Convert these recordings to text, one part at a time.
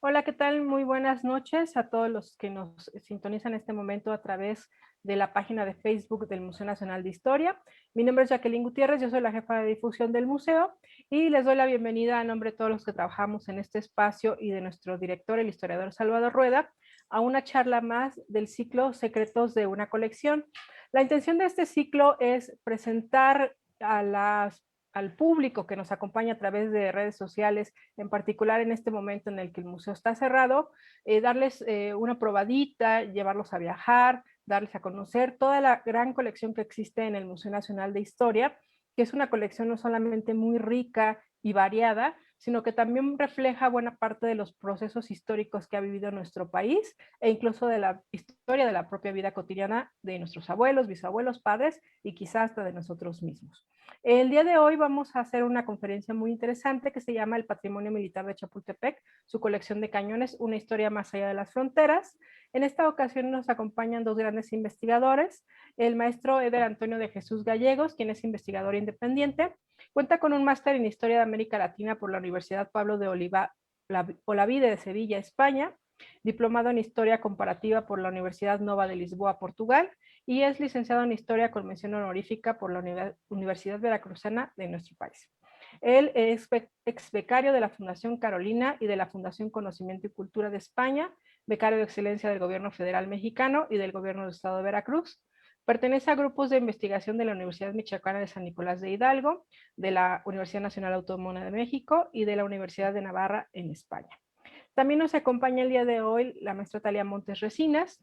Hola, ¿qué tal? Muy buenas noches a todos los que nos sintonizan en este momento a través de la página de Facebook del Museo Nacional de Historia. Mi nombre es Jacqueline Gutiérrez, yo soy la jefa de difusión del museo y les doy la bienvenida a nombre de todos los que trabajamos en este espacio y de nuestro director, el historiador Salvador Rueda, a una charla más del ciclo Secretos de una colección. La intención de este ciclo es presentar al público que nos acompaña a través de redes sociales, en particular en este momento en el que el museo está cerrado, darles una probadita, llevarlos a viajar, darles a conocer toda la gran colección que existe en el Museo Nacional de Historia, que es una colección no solamente muy rica y variada, sino que también refleja buena parte de los procesos históricos que ha vivido nuestro país e incluso de la historia de la propia vida cotidiana de nuestros abuelos, bisabuelos, padres y quizás hasta de nosotros mismos. El día de hoy vamos a hacer una conferencia muy interesante que se llama El Patrimonio Militar de Chapultepec, su colección de cañones, una historia más allá de las fronteras. En esta ocasión nos acompañan dos grandes investigadores, el maestro Eder Antonio de Jesús Gallegos, quien es investigador independiente, cuenta con un máster en Historia de América Latina por la Universidad Pablo de Olavide de Sevilla, España, diplomado en Historia Comparativa por la Universidad Nova de Lisboa, Portugal, y es licenciado en Historia con mención honorífica por la Universidad Veracruzana de nuestro país. Él es ex becario de la Fundación Carolina y de la Fundación Conocimiento y Cultura de España, becario de excelencia del Gobierno Federal Mexicano y del Gobierno del Estado de Veracruz. Pertenece a grupos de investigación de la Universidad Michoacana de San Nicolás de Hidalgo, de la Universidad Nacional Autónoma de México y de la Universidad de Navarra en España. También nos acompaña el día de hoy la maestra Talia Montes Resinas.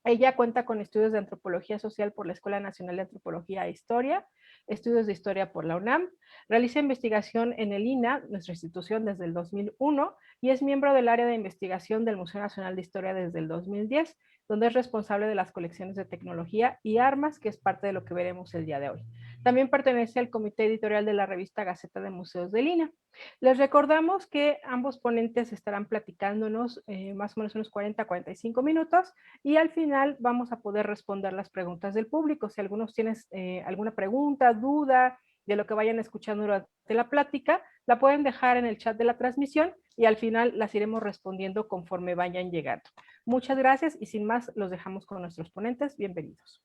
Ella cuenta con estudios de antropología social por la Escuela Nacional de Antropología e Historia, estudios de historia por la UNAM, realiza investigación en el INA, nuestra institución, desde el 2001 y es miembro del área de investigación del Museo Nacional de Historia desde el 2010, donde es responsable de las colecciones de tecnología y armas, que es parte de lo que veremos el día de hoy. También pertenece al comité editorial de la revista Gaceta de Museos del INA. Les recordamos que ambos ponentes estarán platicándonos más o menos unos 40-45 minutos y al final vamos a poder responder las preguntas del público. Si algunos tienen alguna pregunta, duda de lo que vayan escuchando durante la plática, la pueden dejar en el chat de la transmisión y al final las iremos respondiendo conforme vayan llegando. Muchas gracias y sin más los dejamos con nuestros ponentes. Bienvenidos.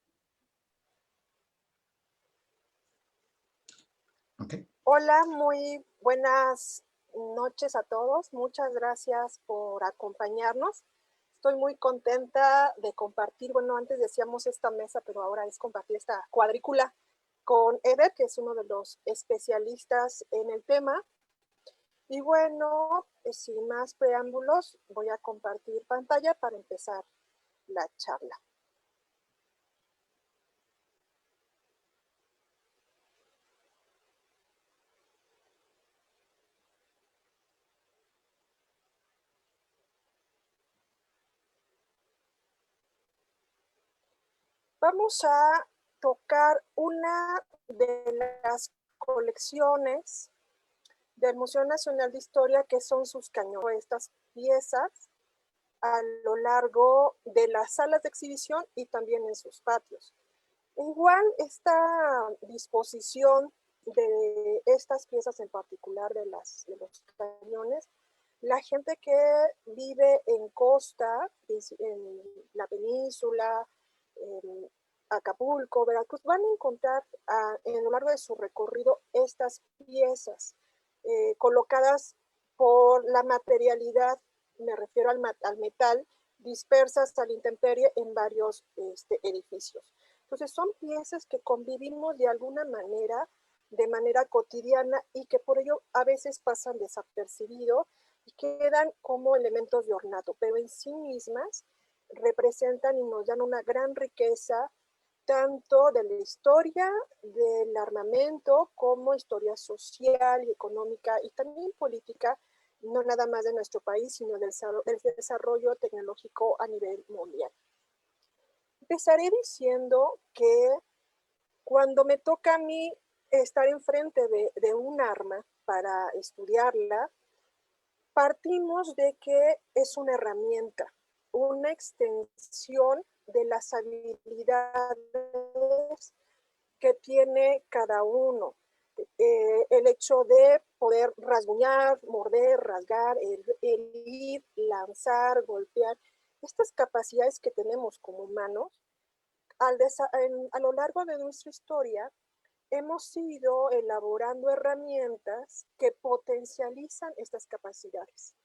Okay. Hola, muy buenas noches a todos. Muchas gracias por acompañarnos. Estoy muy contenta de compartir, bueno, antes decíamos esta mesa, pero ahora es compartir esta cuadrícula con Eder, que es uno de los especialistas en el tema. Y bueno, sin más preámbulos, voy a compartir pantalla para empezar la charla. Vamos a tocar una de las colecciones del Museo Nacional de Historia, que son sus cañones, estas piezas a lo largo de las salas de exhibición y también en sus patios. Igual esta disposición de estas piezas en particular de los cañones, la gente que vive en costa, en la península, en Acapulco, Veracruz, van a encontrar en lo largo de su recorrido estas piezas colocadas por la materialidad, me refiero al metal, dispersas a la intemperie en varios edificios. Entonces son piezas que convivimos de alguna manera, de manera cotidiana y que por ello a veces pasan desapercibidos y quedan como elementos de ornato, pero en sí mismas representan y nos dan una gran riqueza tanto de la historia del armamento como historia social y económica y también política, no nada más de nuestro país, sino del desarrollo tecnológico a nivel mundial. Empezaré diciendo que cuando me toca a mí estar enfrente de un arma para estudiarla, partimos de que es una herramienta, una extensión de las habilidades que tiene cada uno. el hecho de poder rasguñar, morder, rasgar, herir, lanzar, golpear, estas capacidades que tenemos como humanos, a lo largo de nuestra historia, hemos ido elaborando herramientas que potencializan estas capacidades.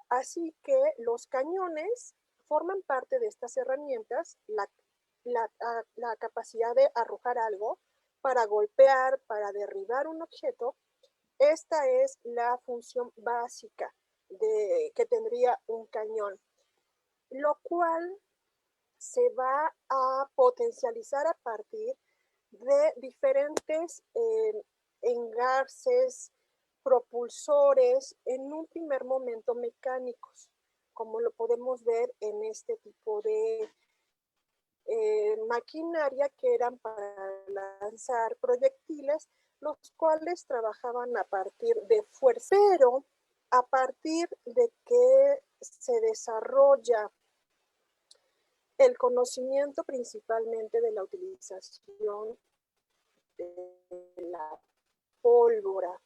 Así que los cañones forman parte de estas herramientas, la capacidad de arrojar algo para golpear, para derribar un objeto. Esta es la función básica que tendría un cañón, lo cual se va a potencializar a partir de diferentes engarces, propulsores, en un primer momento mecánicos, como lo podemos ver en este tipo de maquinaria que eran para lanzar proyectiles, los cuales trabajaban a partir de fuerza, pero a partir de que se desarrolla el conocimiento principalmente de la utilización de la pólvora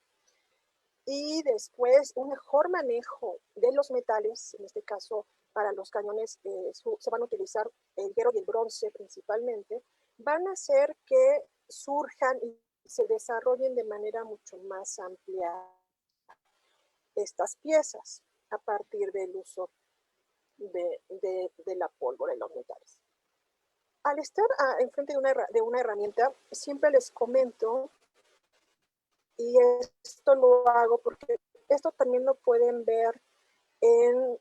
y después un mejor manejo de los metales, en este caso para los cañones se van a utilizar el hierro y el bronce principalmente, van a hacer que surjan y se desarrollen de manera mucho más amplia estas piezas a partir del uso de la pólvora y los metales. Al estar enfrente de una herramienta, siempre les comento, y esto lo hago porque esto también lo pueden ver en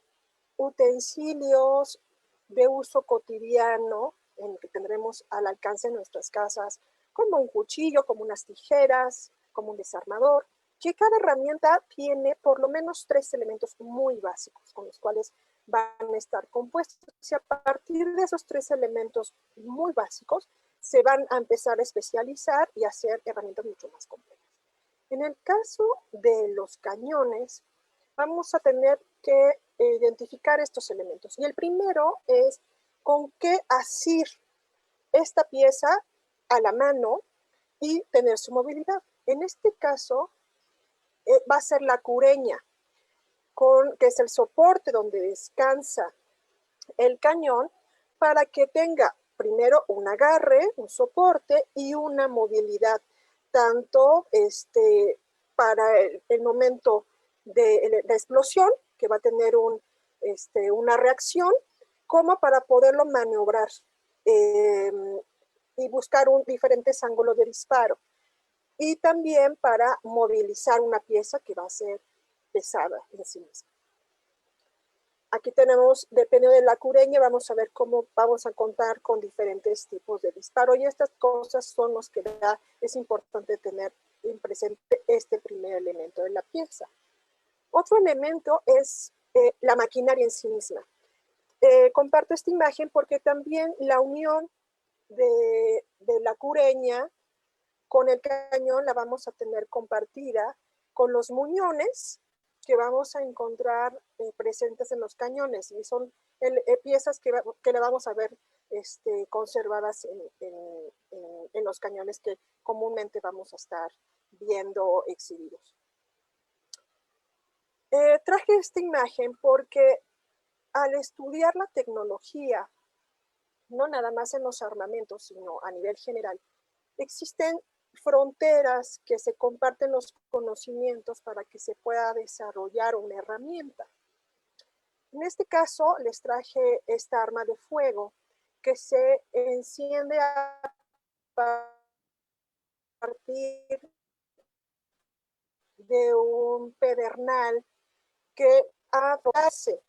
utensilios de uso cotidiano, en que tendremos al alcance de nuestras casas, como un cuchillo, como unas tijeras, como un desarmador, que cada herramienta tiene por lo menos 3 elementos muy básicos con los cuales van a estar compuestos. Y a partir de esos 3 elementos muy básicos, se van a empezar a especializar y a hacer herramientas mucho más complejas. En el caso de los cañones, vamos a tener que identificar estos elementos. Y el primero es con qué asir esta pieza a la mano y tener su movilidad. En este caso, va a ser la cureña, que es el soporte donde descansa el cañón, para que tenga primero un agarre, un soporte y una movilidad, tanto para el momento de la explosión, que va a tener una reacción, como para poderlo maniobrar y buscar diferentes ángulos de disparo. Y también para movilizar una pieza que va a ser pesada en sí misma. Aquí tenemos, dependiendo de la cureña, vamos a ver cómo vamos a contar con diferentes tipos de disparo. Y estas cosas son los que es importante tener en presente este primer elemento de la pieza. Otro elemento es la maquinaria en sí misma. Comparto esta imagen porque también la unión de la cureña con el cañón la vamos a tener compartida con los muñones que vamos a encontrar presentes en los cañones, y son piezas que le vamos a ver conservadas en los cañones que comúnmente vamos a estar viendo exhibidos. Traje esta imagen porque al estudiar la tecnología, no nada más en los armamentos, sino a nivel general, existen fronteras que se comparten los conocimientos para que se pueda desarrollar una herramienta. En este caso, les traje esta arma de fuego que se enciende a partir de un pedernal que hace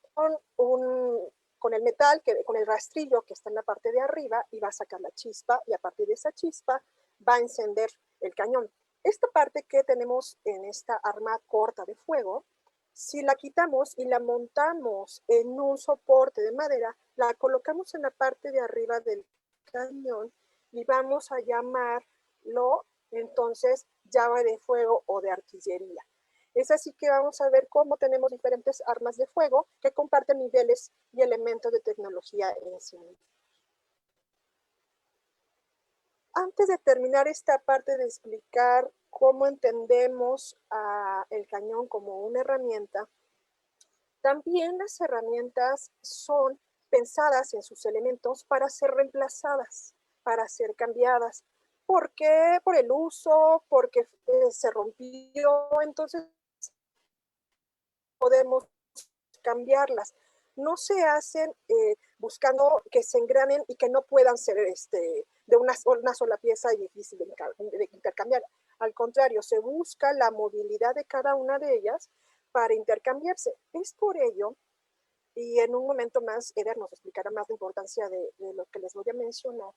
con el metal, con el rastrillo que está en la parte de arriba, y va a sacar la chispa, y a partir de esa chispa va a encender el cañón. Esta parte que tenemos en esta arma corta de fuego, si la quitamos y la montamos en un soporte de madera, la colocamos en la parte de arriba del cañón y vamos a llamarlo entonces llave de fuego o de artillería. Es así que vamos a ver cómo tenemos diferentes armas de fuego que comparten niveles y elementos de tecnología en sí mismo. Antes de terminar esta parte de explicar cómo entendemos el cañón como una herramienta, también las herramientas son pensadas en sus elementos para ser reemplazadas, para ser cambiadas. ¿Por qué? Por el uso, porque se rompió, entonces podemos cambiarlas. No se hacen buscando que se engranen y que no puedan ser de una sola pieza y difícil de intercambiar. Al contrario, se busca la movilidad de cada una de ellas para intercambiarse. Es por ello, y en un momento más Eder nos explicará más la importancia de lo que les voy a mencionar,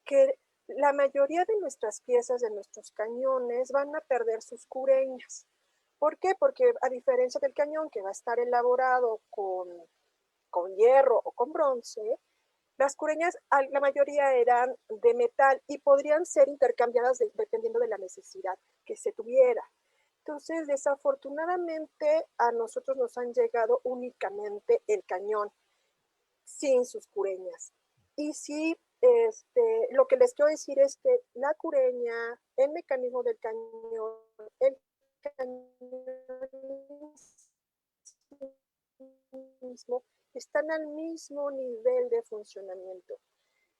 que la mayoría de nuestras piezas, de nuestros cañones, van a perder sus cureñas. ¿Por qué? Porque a diferencia del cañón que va a estar elaborado con hierro o con bronce, las cureñas, la mayoría eran de metal y podrían ser intercambiadas dependiendo de la necesidad que se tuviera. Entonces, desafortunadamente, a nosotros nos han llegado únicamente el cañón, sin sus cureñas. Y sí, lo que les quiero decir es que la cureña, el mecanismo del cañón, el cañón mismo, están al mismo nivel de funcionamiento.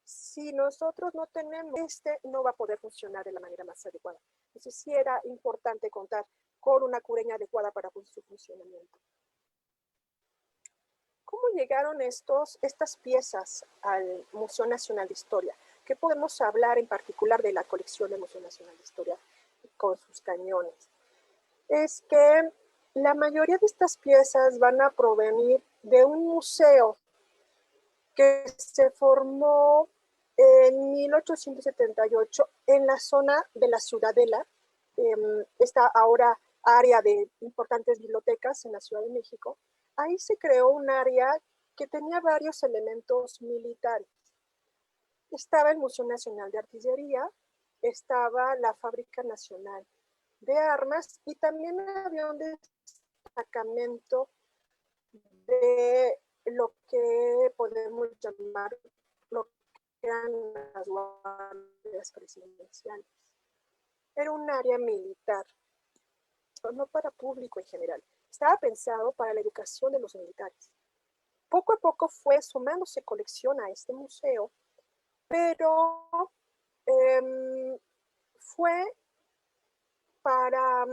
Si nosotros no tenemos, no va a poder funcionar de la manera más adecuada. Entonces sí era importante contar con una cureña adecuada para su funcionamiento. ¿Cómo llegaron estas piezas al Museo Nacional de Historia? ¿Qué podemos hablar en particular de la colección del Museo Nacional de Historia con sus cañones? Es que la mayoría de estas piezas van a provenir de un museo que se formó en 1878 en la zona de la Ciudadela, esta ahora área de importantes bibliotecas en la Ciudad de México. Ahí se creó un área que tenía varios elementos militares. Estaba el Museo Nacional de Artillería, estaba la Fábrica Nacional de Armas y también había un destacamento de lo que podemos llamar lo que eran las guardias presidenciales. Era un área militar, no para público en general. Estaba pensado para la educación de los militares. Poco a poco fue sumándose colección a este museo, pero fue para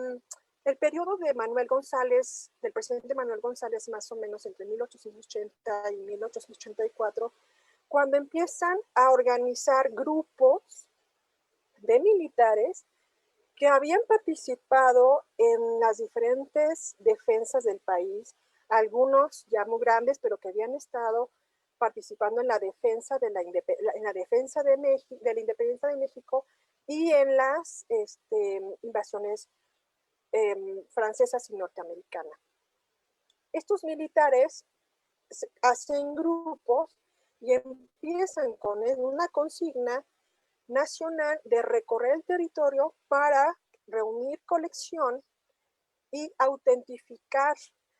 el periodo de Manuel González, del presidente Manuel González, más o menos entre 1880 y 1884, cuando empiezan a organizar grupos de militares que habían participado en las diferentes defensas del país, algunos ya muy grandes, pero que habían estado participando en la defensa de la independencia de México y en las invasiones francesas y norteamericanas. Estos militares hacen grupos y empiezan con una consigna nacional de recorrer el territorio para reunir colección y autentificar,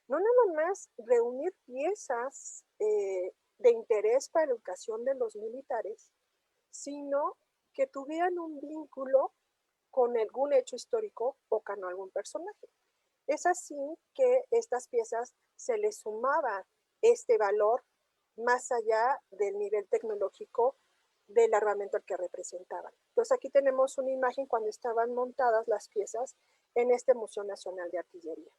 no nada más reunir piezas de interés para la educación de los militares, sino que tuvieran un vínculo con algún hecho histórico o con algún personaje. Es así que estas piezas se les sumaba este valor más allá del nivel tecnológico del armamento al que representaban. Entonces aquí tenemos una imagen cuando estaban montadas las piezas en este Museo Nacional de Artillería.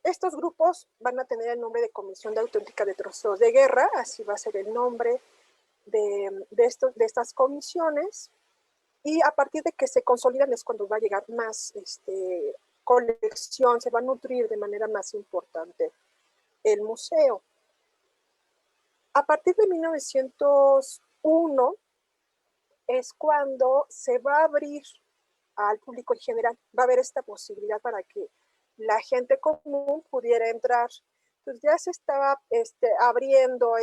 Estos grupos van a tener el nombre de Comisión de Auténtica de Trozos de Guerra, así va a ser el nombre de estas comisiones, y a partir de que se consolidan es cuando va a llegar más colección, se va a nutrir de manera más importante el museo. A partir de 1901 es cuando se va a abrir al público en general, va a haber esta posibilidad para que la gente común pudiera entrar. Entonces ya se estaba abriendo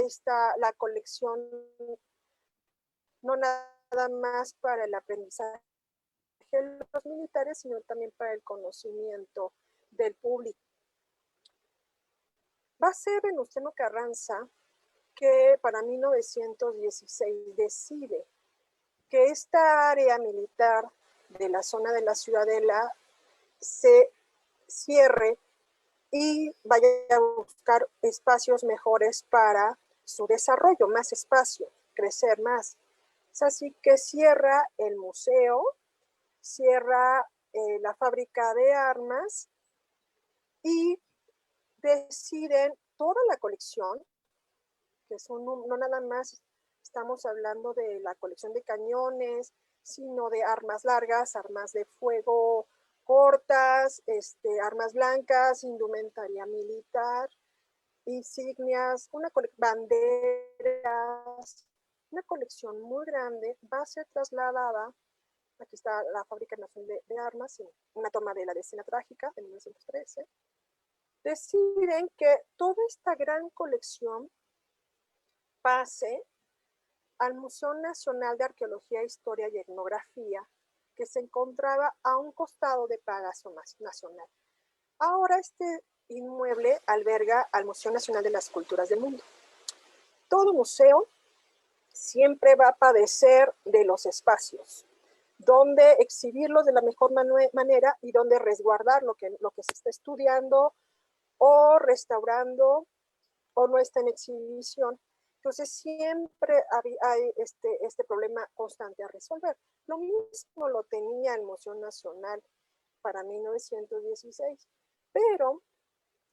la colección, no nada más para el aprendizaje de los militares, sino también para el conocimiento del público. Va a ser Venustiano Carranza que para 1916 decide que esta área militar de la zona de la Ciudadela se cierre y vaya a buscar espacios mejores para su desarrollo, más espacio, crecer más. Es así que cierra el museo, cierra la fábrica de armas y deciden toda la colección, que son no nada más estamos hablando de la colección de cañones, sino de armas largas, armas de fuego cortas, armas blancas, indumentaria militar, insignias, banderas, una colección muy grande va a ser trasladada. Aquí está la Fábrica Nacional de Armas, en una toma de la Decena Trágica de 1913. Deciden que toda esta gran colección pase al Museo Nacional de Arqueología, Historia y Etnografía, que se encontraba a un costado de Palacio Nacional. Ahora este inmueble alberga al Museo Nacional de las Culturas del Mundo. Todo museo siempre va a padecer de los espacios, donde exhibirlos de la mejor manera y donde resguardar lo que se está estudiando o restaurando o no está en exhibición. Entonces siempre hay este problema constante a resolver. Lo mismo lo tenía el Museo Nacional para 1916, pero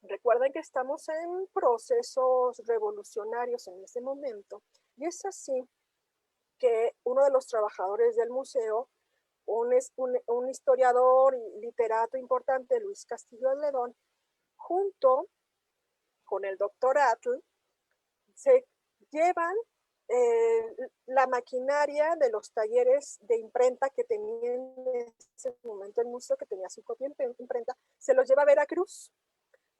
recuerden que estamos en procesos revolucionarios en ese momento, y es así que uno de los trabajadores del museo, un historiador y literato importante, Luis Castillo de Ledón, junto con el doctor Atl, se llevan la maquinaria de los talleres de imprenta que tenía en ese momento el museo, que tenía su propia imprenta, se los lleva a Veracruz,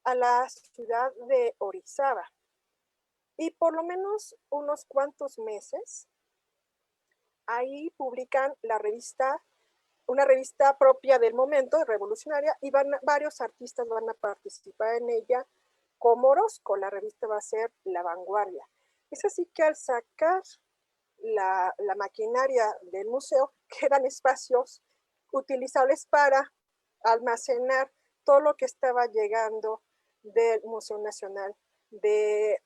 a la ciudad de Orizaba. Y por lo menos unos cuantos meses, ahí publican una revista propia del momento, revolucionaria, y varios artistas van a participar en ella, como Orozco. La revista va a ser La Vanguardia. Es así que al sacar la maquinaria del museo, quedan espacios utilizables para almacenar todo lo que estaba llegando del Museo Nacional de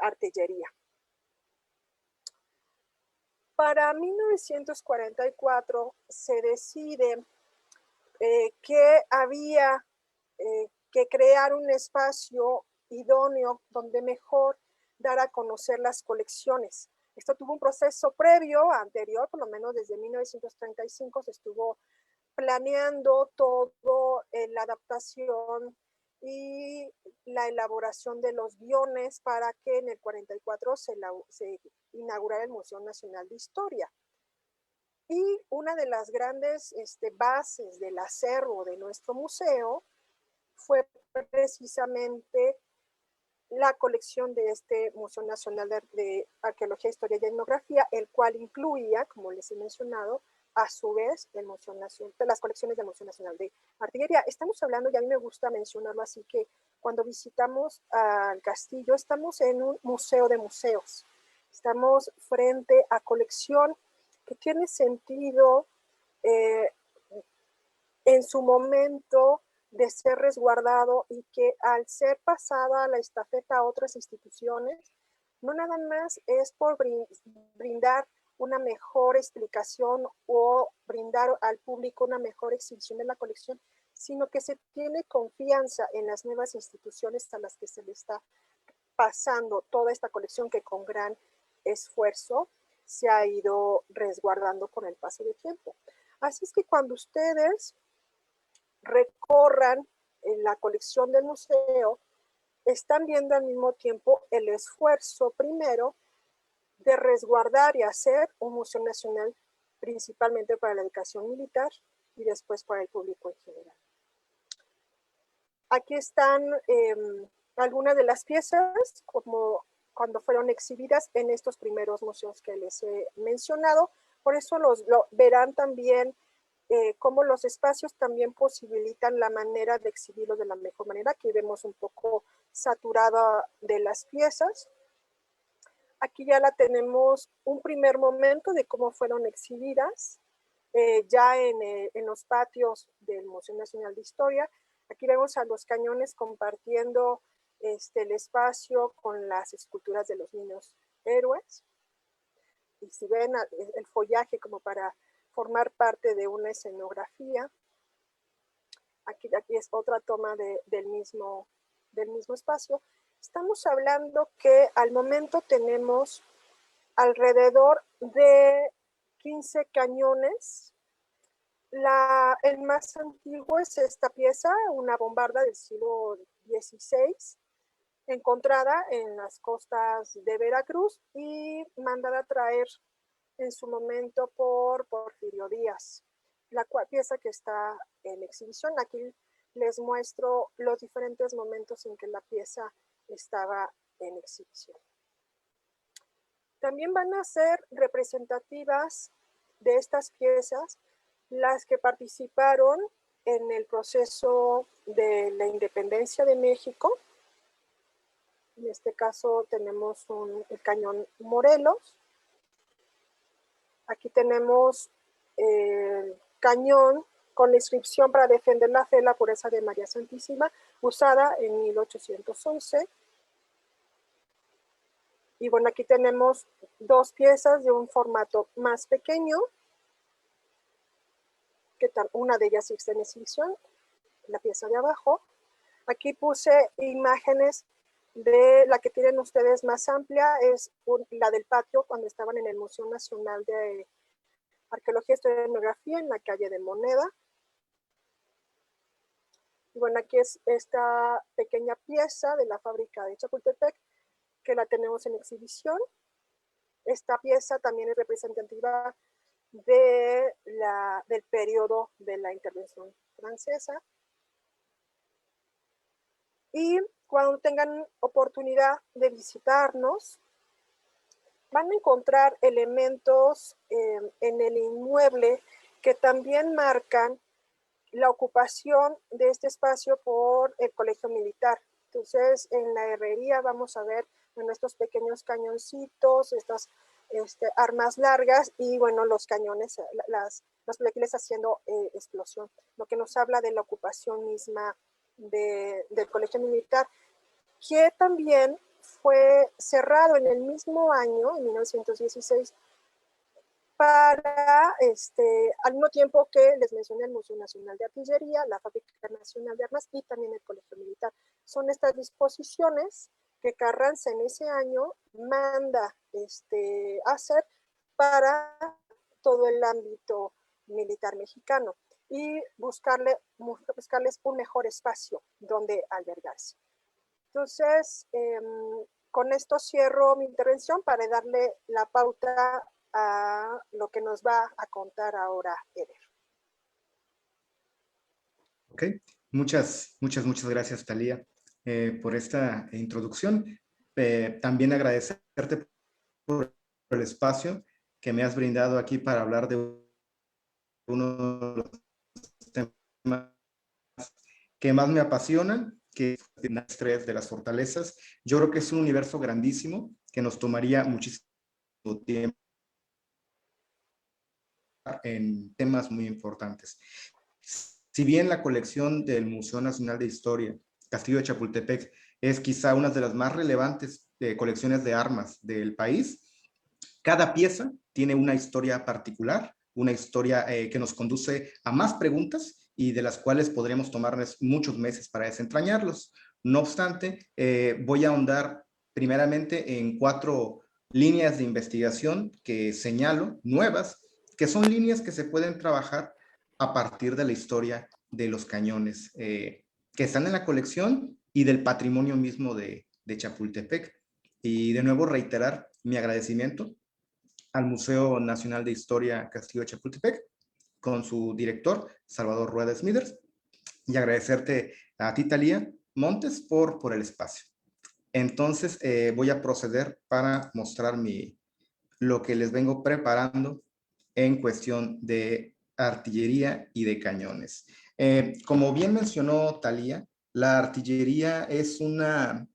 Artillería. Para 1944 se decide que había que crear un espacio idóneo donde mejor dar a conocer las colecciones. Esto tuvo un proceso previo, anterior, por lo menos desde 1935 se estuvo planeando todo, la adaptación y la elaboración de los guiones para que en el 44 se inaugurara el Museo Nacional de Historia. Y una de las grandes bases del acervo de nuestro museo fue precisamente la colección de este Museo Nacional de Arqueología, Historia y Etnografía, el cual incluía, como les he mencionado, a su vez el Museo Nacional, las colecciones del Museo Nacional de Artillería. Estamos hablando, y a mí me gusta mencionarlo así, que cuando visitamos al castillo estamos en un museo de museos. Estamos frente a colección que tiene sentido en su momento de ser resguardado, y que al ser pasada la estafeta a otras instituciones, no nada más es por brindar una mejor explicación o brindar al público una mejor exhibición de la colección, sino que se tiene confianza en las nuevas instituciones a las que se le está pasando toda esta colección, que con gran esfuerzo se ha ido resguardando con el paso del tiempo. Así es que cuando ustedes recorran en la colección del museo, están viendo al mismo tiempo el esfuerzo primero de resguardar y hacer un museo nacional principalmente para la educación militar y después para el público en general. Aquí están algunas de las piezas como cuando fueron exhibidas en estos primeros museos que les he mencionado. Por eso lo verán también cómo los espacios también posibilitan la manera de exhibirlo de la mejor manera. Aquí vemos un poco saturada de las piezas. Aquí ya la tenemos un primer momento de cómo fueron exhibidas. ya en los patios del Museo Nacional de Historia. Aquí vemos a los cañones compartiendo el espacio con las esculturas de los niños héroes. Y si ven el follaje como para formar parte de una escenografía. Aquí es otra toma del mismo espacio. Estamos hablando que al momento tenemos alrededor de 15 cañones. El más antiguo es esta pieza, una bombarda del siglo XVI, encontrada en las costas de Veracruz y mandada a traer en su momento por Porfirio Díaz. La pieza que está en exhibición, aquí les muestro los diferentes momentos en que la pieza estaba en exhibición. También van a ser representativas de estas piezas las que participaron en el proceso de la independencia de México. En este caso tenemos el cañón Morelos. Aquí tenemos el cañón con la inscripción para defender la fe, la pureza de María Santísima, usada en 1811. Y bueno, aquí tenemos dos piezas de un formato más pequeño, que una de ellas está en exhibición, la pieza de abajo. Aquí puse imágenes de la que tienen ustedes más amplia, es la del patio cuando estaban en el Museo Nacional de Arqueología, Historia y Etnografía en la calle de Moneda. Y bueno, aquí es esta pequeña pieza de la fábrica de Chapultepec que la tenemos en exhibición. Esta pieza también es representativa del periodo de la intervención francesa. Y cuando tengan oportunidad de visitarnos, van a encontrar elementos en el inmueble que también marcan la ocupación de este espacio por el Colegio Militar. Entonces, en la herrería vamos a ver estos pequeños cañoncitos, estas armas largas y, bueno, los cañones, los proyectiles haciendo explosión, lo que nos habla de la ocupación misma del Colegio Militar, que también fue cerrado en el mismo año, en 1916, para, al mismo tiempo que les mencioné el Museo Nacional de Artillería, la Fábrica Nacional de Armas y también el Colegio Militar. Son estas disposiciones que Carranza en ese año manda hacer para todo el ámbito militar mexicano y buscarles un mejor espacio donde albergarse. Entonces, con esto cierro mi intervención para darle la pauta a lo que nos va a contar ahora Eder. Ok, muchas gracias, Thalía, por esta introducción. También agradecerte por el espacio que me has brindado aquí para hablar de uno de los temas que más me apasionan, que es el estrés de las fortalezas. Yo creo que es un universo grandísimo que nos tomaría muchísimo tiempo en temas muy importantes. Si bien la colección del Museo Nacional de Historia, Castillo de Chapultepec, es quizá una de las más relevantes colecciones de armas del país, cada pieza tiene una historia particular, una historia que nos conduce a más preguntas y de las cuales podríamos tomarnos muchos meses para desentrañarlos. No obstante, voy a ahondar primeramente en 4 líneas de investigación que señalo, nuevas, que son líneas que se pueden trabajar a partir de la historia de los cañones que están en la colección y del patrimonio mismo de Chapultepec. Y de nuevo reiterar mi agradecimiento al Museo Nacional de Historia Castillo de Chapultepec, con su director, Salvador Rueda Smithers, y agradecerte a ti, Thalía Montes, por el espacio. Entonces, voy a proceder para mostrar lo que les vengo preparando en cuestión de artillería y de cañones. Como bien mencionó Thalía, la artillería es una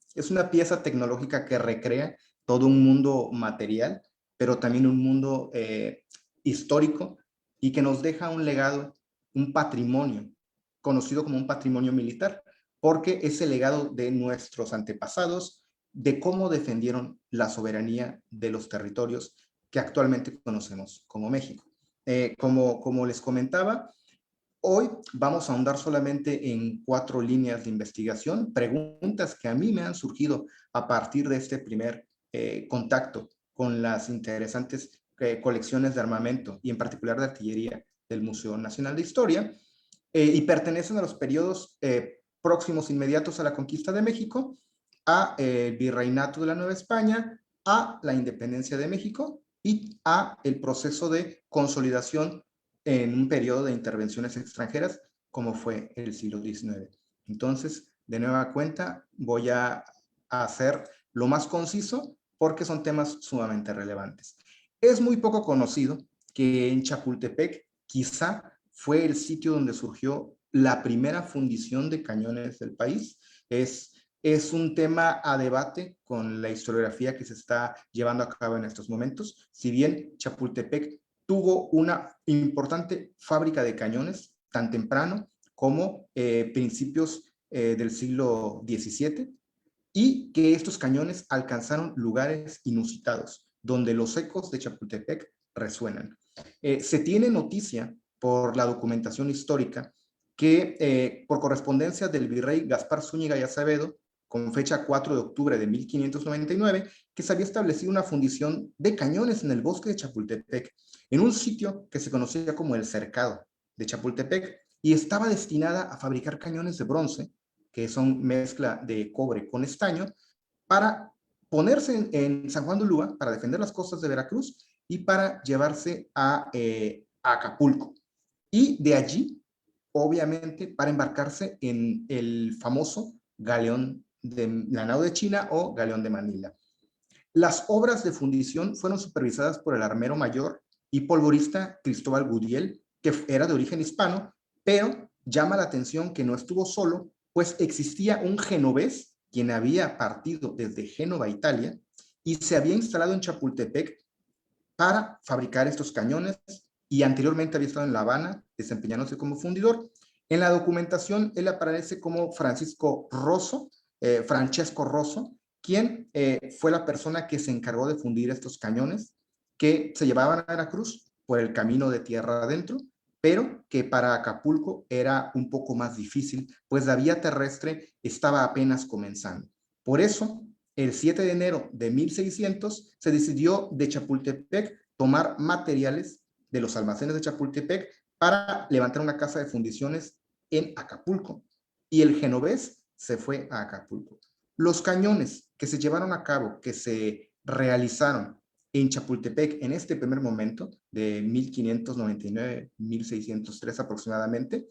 pieza tecnológica que recrea todo un mundo material, pero también un mundo histórico y que nos deja un legado, un patrimonio, conocido como un patrimonio militar, porque es el legado de nuestros antepasados, de cómo defendieron la soberanía de los territorios que actualmente conocemos como México. Como les comentaba, hoy vamos a ahondar solamente en 4 líneas de investigación, preguntas que a mí me han surgido a partir de este primer contacto con las interesantes colecciones de armamento y en particular de artillería del Museo Nacional de Historia, y pertenecen a los periodos próximos inmediatos a la conquista de México, a el virreinato de la Nueva España, a la independencia de México y a el proceso de consolidación en un periodo de intervenciones extranjeras como fue el siglo XIX. Entonces, de nueva cuenta, voy a hacer lo más conciso porque son temas sumamente relevantes. Es muy poco conocido que en Chapultepec quizá fue el sitio donde surgió la primera fundición de cañones del país. Es un tema a debate con la historiografía que se está llevando a cabo en estos momentos. Si bien Chapultepec tuvo una importante fábrica de cañones tan temprano como principios del siglo XVII, y que estos cañones alcanzaron lugares inusitados, donde los ecos de Chapultepec resuenan. Se tiene noticia por la documentación histórica que por correspondencia del virrey Gaspar Zúñiga y Acevedo, con fecha 4 de octubre de 1599, que se había establecido una fundición de cañones en el bosque de Chapultepec, en un sitio que se conocía como el Cercado de Chapultepec, y estaba destinada a fabricar cañones de bronce, que son mezcla de cobre con estaño, para ponerse en San Juan de Ulúa, para defender las costas de Veracruz y para llevarse a Acapulco. Y de allí, obviamente, para embarcarse en el famoso galeón de la nao de China o galeón de Manila. Las obras de fundición fueron supervisadas por el armero mayor y polvorista Cristóbal Gudiel, que era de origen hispano, pero llama la atención que no estuvo solo, pues existía un genovés, quien había partido desde Génova, Italia, y se había instalado en Chapultepec para fabricar estos cañones, y anteriormente había estado en La Habana, desempeñándose como fundidor. En la documentación, él aparece como Francesco Rosso, quien fue la persona que se encargó de fundir estos cañones que se llevaban a Veracruz por el camino de tierra adentro, pero que para Acapulco era un poco más difícil, pues la vía terrestre estaba apenas comenzando. Por eso, el 7 de enero de 1600 se decidió de Chapultepec tomar materiales de los almacenes de Chapultepec para levantar una casa de fundiciones en Acapulco. Y el genovés se fue a Acapulco. Los cañones que se llevaron a cabo, que se realizaron en Chapultepec en este primer momento, de 1599-1603 aproximadamente,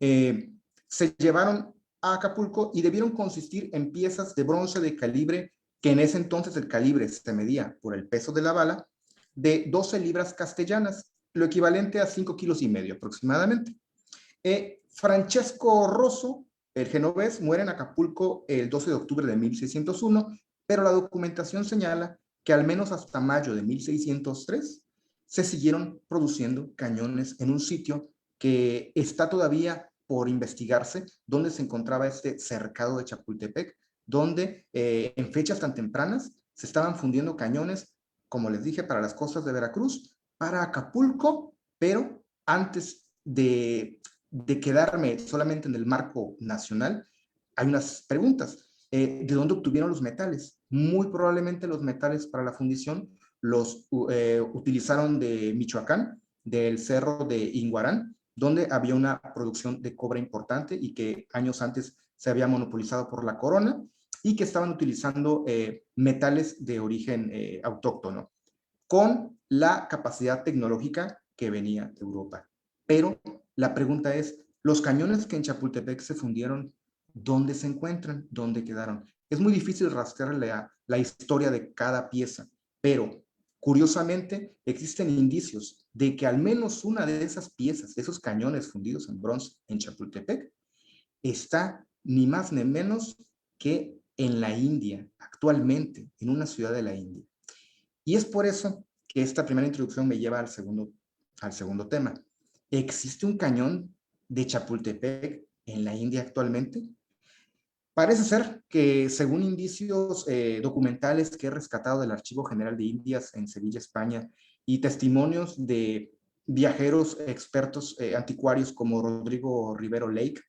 se llevaron a Acapulco y debieron consistir en piezas de bronce de calibre, que en ese entonces el calibre se medía por el peso de la bala, de 12 libras castellanas, lo equivalente a 5 kilos y medio aproximadamente. Francesco Rosso, el genovés, muere en Acapulco el 12 de octubre de 1601, pero la documentación señala que al menos hasta mayo de 1603 se siguieron produciendo cañones en un sitio que está todavía por investigarse, donde se encontraba este cercado de Chapultepec, donde en fechas tan tempranas se estaban fundiendo cañones, como les dije, para las costas de Veracruz, para Acapulco, pero antes de quedarme solamente en el marco nacional, hay unas preguntas. ¿De dónde obtuvieron los metales? Muy probablemente los metales para la fundición los utilizaron de Michoacán, del cerro de Inguarán, donde había una producción de cobre importante y que años antes se había monopolizado por la corona, y que estaban utilizando metales de origen autóctono, con la capacidad tecnológica que venía de Europa. Pero la pregunta es, los cañones que en Chapultepec se fundieron, ¿dónde se encuentran? ¿Dónde quedaron? Es muy difícil rastrear la historia de cada pieza, pero curiosamente existen indicios de que al menos una de esas piezas, de esos cañones fundidos en bronce en Chapultepec, está ni más ni menos que en la India, actualmente, en una ciudad de la India. Y es por eso que esta primera introducción me lleva al segundo tema. ¿existe un cañón de Chapultepec en la India actualmente? Parece ser que, según indicios documentales que he rescatado del Archivo General de Indias en Sevilla, España, y testimonios de viajeros expertos anticuarios como Rodrigo Rivero Lake,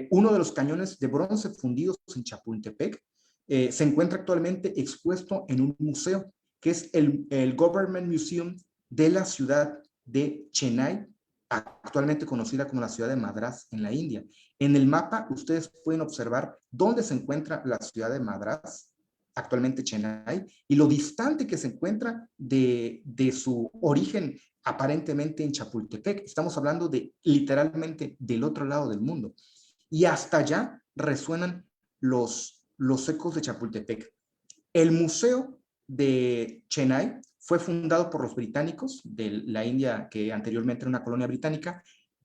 uno de los cañones de bronce fundidos en Chapultepec se encuentra actualmente expuesto en un museo, que es el Government Museum de la ciudad de Chennai, actualmente conocida como la ciudad de Madrás en la India. En el mapa ustedes pueden observar dónde se encuentra la ciudad de Madrás, actualmente Chennai, y lo distante que se encuentra de su origen aparentemente en Chapultepec. Estamos hablando de literalmente del otro lado del mundo. Y hasta allá resuenan los ecos de Chapultepec. El Museo de Chennai fue fundado por los británicos de la India, que anteriormente era una colonia británica,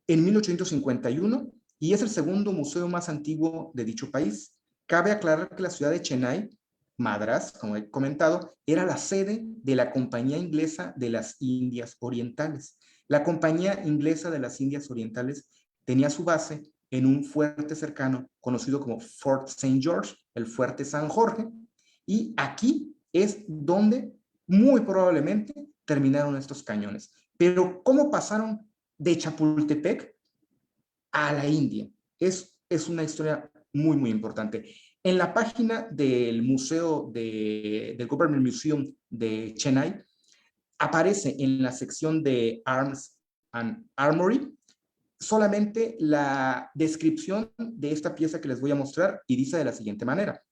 en 1851 y es el segundo museo más antiguo de dicho país. Cabe aclarar que la ciudad de Chennai, Madrás, como he comentado, era la sede de la Compañía Inglesa de las Indias Orientales. La Compañía Inglesa de las Indias Orientales tenía su base en un fuerte cercano conocido como Fort St. George, el Fuerte San Jorge, y aquí es donde muy probablemente terminaron estos cañones. Pero ¿cómo pasaron de Chapultepec a la India? Es una historia muy, muy importante. En la página del museo del Government Museum de Chennai, aparece en la sección de Arms and Armory solamente la descripción de esta pieza que les voy a mostrar y dice de la siguiente manera.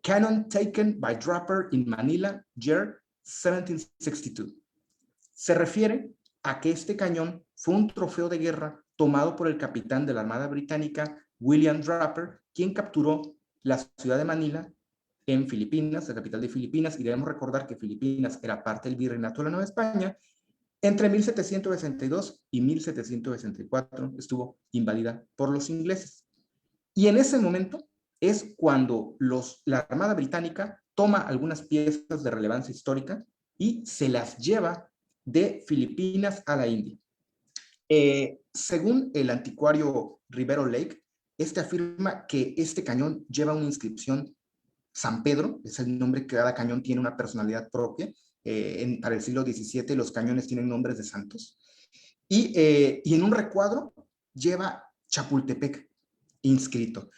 Cannon taken by Draper in Manila, year 1762. Se refiere a que este cañón fue un trofeo de guerra tomado por el capitán de la Armada Británica, William Draper, quien capturó la ciudad de Manila en Filipinas, la capital de Filipinas, y debemos recordar que Filipinas era parte del Virreinato de la Nueva España. Entre 1762 y 1764 estuvo invadida por los ingleses. Y en ese momento es cuando la Armada Británica toma algunas piezas de relevancia histórica y se las lleva de Filipinas a la India. Según el anticuario Rivero Lake, este afirma que este cañón lleva una inscripción San Pedro, es el nombre que cada cañón tiene una personalidad propia. Para el siglo XVII los cañones tienen nombres de santos. Y en un recuadro lleva Chapultepec inscrito.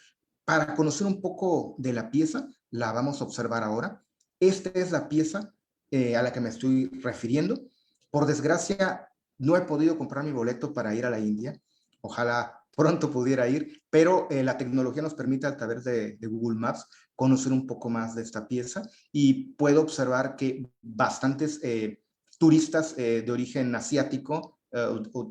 Para conocer un poco de la pieza, la vamos a observar ahora. Esta es la pieza a la que me estoy refiriendo. Por desgracia, no he podido comprar mi boleto para ir a la India. Ojalá pronto pudiera ir, pero la tecnología nos permite a través de Google Maps conocer un poco más de esta pieza y puedo observar que bastantes turistas de origen asiático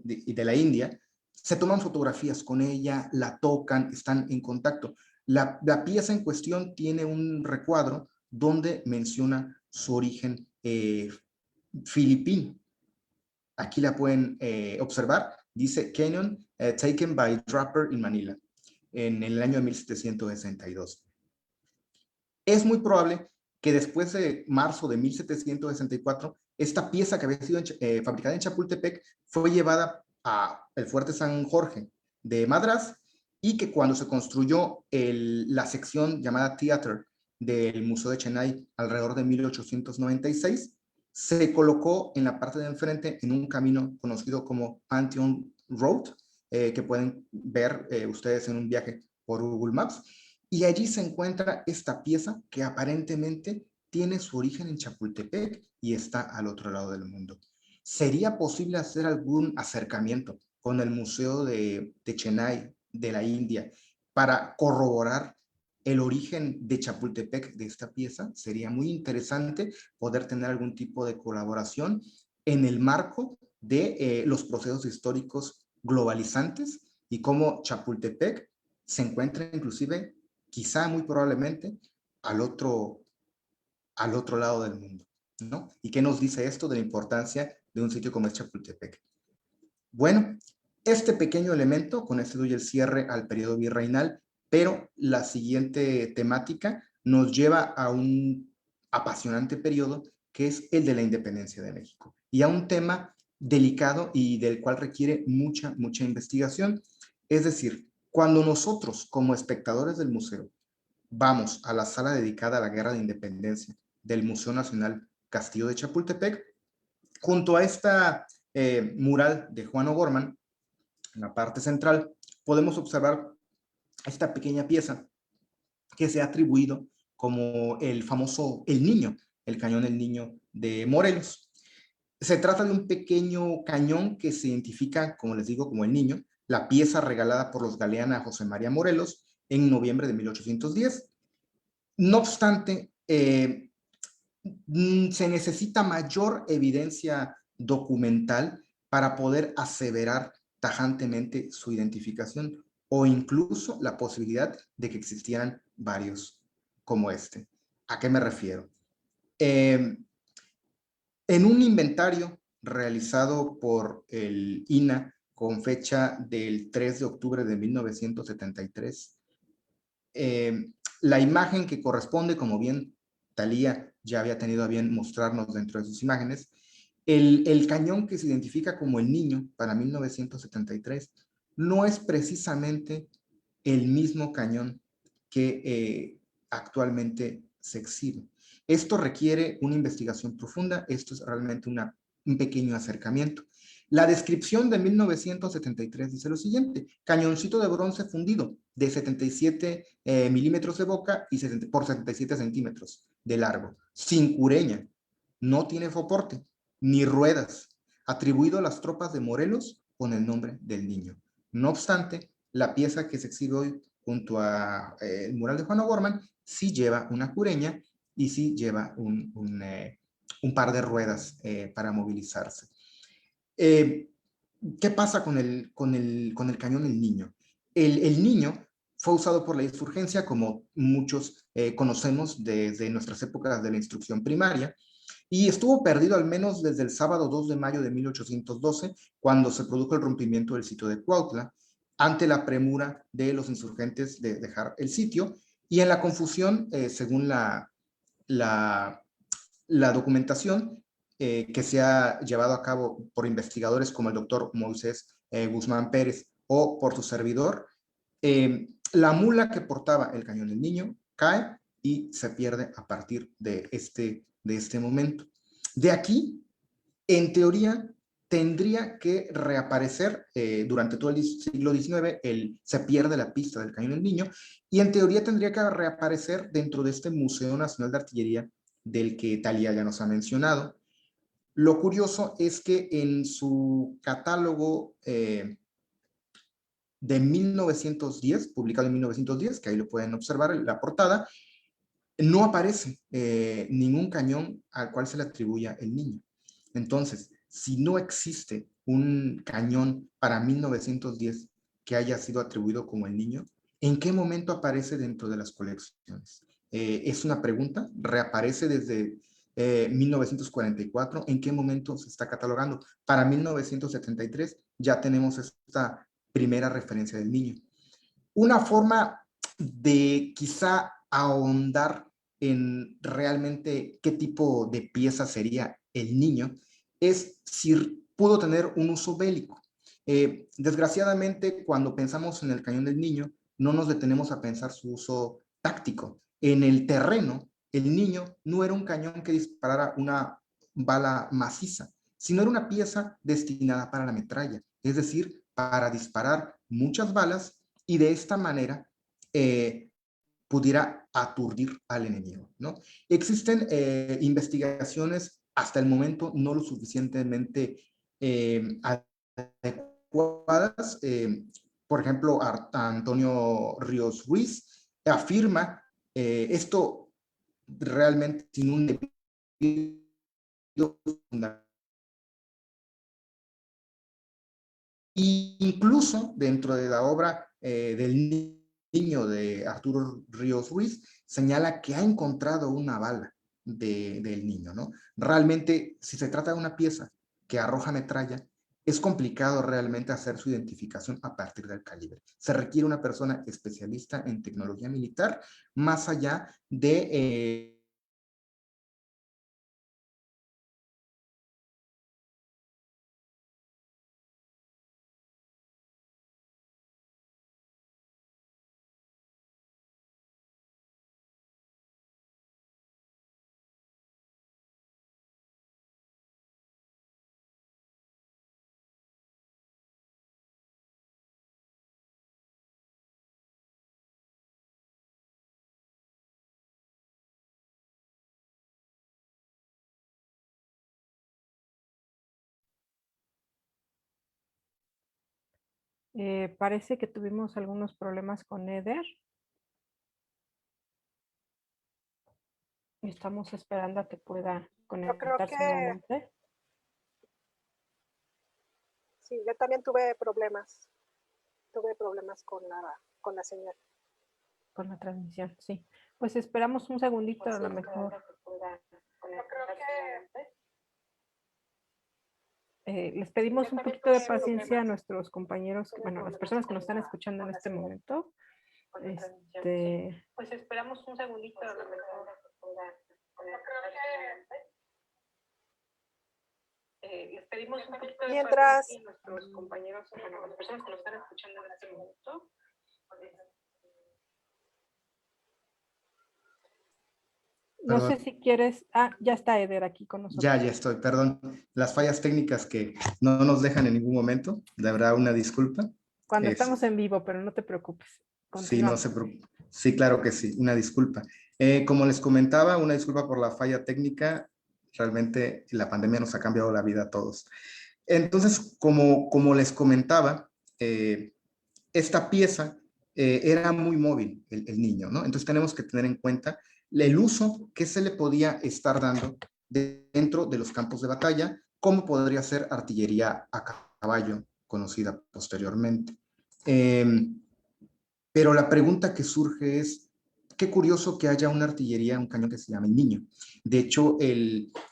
y de la India se toman fotografías con ella, la tocan, están en contacto. La pieza en cuestión tiene un recuadro donde menciona su origen filipino. Aquí la pueden observar. Dice Canyon taken by Draper in Manila en el año de 1762. Es muy probable que después de marzo de 1764, esta pieza que había sido fabricada en Chapultepec fue llevada al Fuerte San Jorge de Madrás y que cuando se construyó la sección llamada Theater del Museo de Chennai alrededor de 1896, se colocó en la parte de enfrente en un camino conocido como Pantheon Road, que pueden ver ustedes en un viaje por Google Maps. Y allí se encuentra esta pieza que aparentemente tiene su origen en Chapultepec y está al otro lado del mundo. ¿Sería posible hacer algún acercamiento con el Museo de Chennai de la India para corroborar el origen de Chapultepec de esta pieza? Sería muy interesante poder tener algún tipo de colaboración en el marco de los procesos históricos globalizantes y cómo Chapultepec se encuentra inclusive, quizá muy probablemente, al otro lado del mundo, ¿no? ¿Y qué nos dice esto de la importancia de un sitio como es Chapultepec? Bueno, este pequeño elemento, con este doy el cierre al periodo virreinal, pero la siguiente temática nos lleva a un apasionante periodo que es el de la independencia de México y a un tema delicado y del cual requiere mucha investigación. Es decir, cuando nosotros como espectadores del museo vamos a la sala dedicada a la Guerra de Independencia del Museo Nacional Castillo de Chapultepec, junto a esta mural de Juan O'Gorman, en la parte central, podemos observar esta pequeña pieza que se ha atribuido como el famoso El Niño, el cañón El Niño de Morelos. Se trata de un pequeño cañón que se identifica, como les digo, como El Niño, la pieza regalada por los Galeana a José María Morelos en noviembre de 1810. No obstante, se necesita mayor evidencia documental para poder aseverar tajantemente su identificación o incluso la posibilidad de que existieran varios como este. ¿A qué me refiero? En un inventario realizado por el INAH con fecha del 3 de octubre de 1973, la imagen que corresponde, como bien Thalía ya había tenido a bien mostrarnos dentro de sus imágenes, el cañón que se identifica como El Niño para 1973 no es precisamente el mismo cañón que actualmente se exhibe. Esto requiere una investigación profunda, esto es realmente un pequeño acercamiento. La descripción de 1973 dice lo siguiente: cañoncito de bronce fundido de 77 milímetros de boca y por 77 centímetros de largo, sin cureña, no tiene soporte, ni ruedas, atribuido a las tropas de Morelos con el nombre del Niño. No obstante, la pieza que se exhibe hoy junto a el mural de Juan O'Gorman sí lleva una cureña y sí lleva un par de ruedas para movilizarse. ¿Qué pasa con el cañón El Niño? El Niño fue usado por la insurgencia, como muchos conocemos desde nuestras épocas de la instrucción primaria, y estuvo perdido al menos desde el sábado 2 de mayo de 1812, cuando se produjo el rompimiento del sitio de Cuautla, ante la premura de los insurgentes de dejar el sitio, y en la confusión, según la documentación que se ha llevado a cabo por investigadores como el doctor Moisés Guzmán Pérez o por su servidor, la mula que portaba el cañón del Niño cae y se pierde a partir de este momento. De aquí, en teoría, tendría que reaparecer durante todo el siglo XIX, se pierde la pista del cañón del Niño, y en teoría tendría que reaparecer dentro de este Museo Nacional de Artillería del que Thalía ya nos ha mencionado. Lo curioso es que en su catálogo de 1910, publicado en 1910, que ahí lo pueden observar en la portada, no aparece ningún cañón al cual se le atribuya El Niño. Entonces, si no existe un cañón para 1910 que haya sido atribuido como El Niño, ¿en qué momento aparece dentro de las colecciones? Es una pregunta, reaparece desde 1944, ¿en qué momento se está catalogando? Para 1973 ya tenemos esta primera referencia del Niño. Una forma de quizá ahondar en realmente qué tipo de pieza sería El Niño es si pudo tener un uso bélico. Desgraciadamente, cuando pensamos en el cañón del Niño, no nos detenemos a pensar su uso táctico. En el terreno, el Niño no era un cañón que disparara una bala maciza, sino era una pieza destinada para la metralla, es decir, para disparar muchas balas y de esta manera pudiera aturdir al enemigo, ¿no? Existen investigaciones hasta el momento no lo suficientemente adecuadas. Por ejemplo, Antonio Ríos Ruiz afirma esto realmente sin un debido fundamento. Incluso dentro de la obra del Niño de Arturo Ríos Ruiz, señala que ha encontrado una bala del Niño, ¿no? Realmente, si se trata de una pieza que arroja metralla, es complicado realmente hacer su identificación a partir del calibre. Se requiere una persona especialista en tecnología militar, más allá de Parece que tuvimos algunos problemas con Eder. Estamos esperando a que pueda Yo creo conectarse que nuevamente sí, yo también tuve problemas con la señal. con la transmisión. Sí, pues esperamos un segundito, a lo mejor. Yo creo que Les pedimos un poquito de paciencia a nuestros compañeros, bueno, a las personas que nos están escuchando en este momento. Pues esperamos un segundito, a lo mejor. Les pedimos un poquito de mientras paciencia a nuestros compañeros, bueno, a las personas que nos están escuchando en este momento. No sé Perdón, si quieres. Ah, ya está Eder aquí con nosotros. ya estoy, perdón. Las fallas técnicas que no nos dejan en ningún momento, de verdad una disculpa. Cuando estamos Es, en vivo, pero no te preocupes. sí, no Continuamos. se preocupe. Sí, claro que sí, una disculpa. Como les comentaba, una disculpa por la falla técnica. Realmente la pandemia nos ha cambiado la vida a todos. Entonces, como les comentaba, esta pieza era muy móvil, el niño, ¿no? Entonces tenemos que tener en cuenta el uso que se le podía estar dando dentro de los campos de batalla, como podría ser artillería a caballo, conocida posteriormente. Eh, pero la pregunta que surge es, qué curioso que haya una artillería, un cañón que se llama el Niño. De hecho,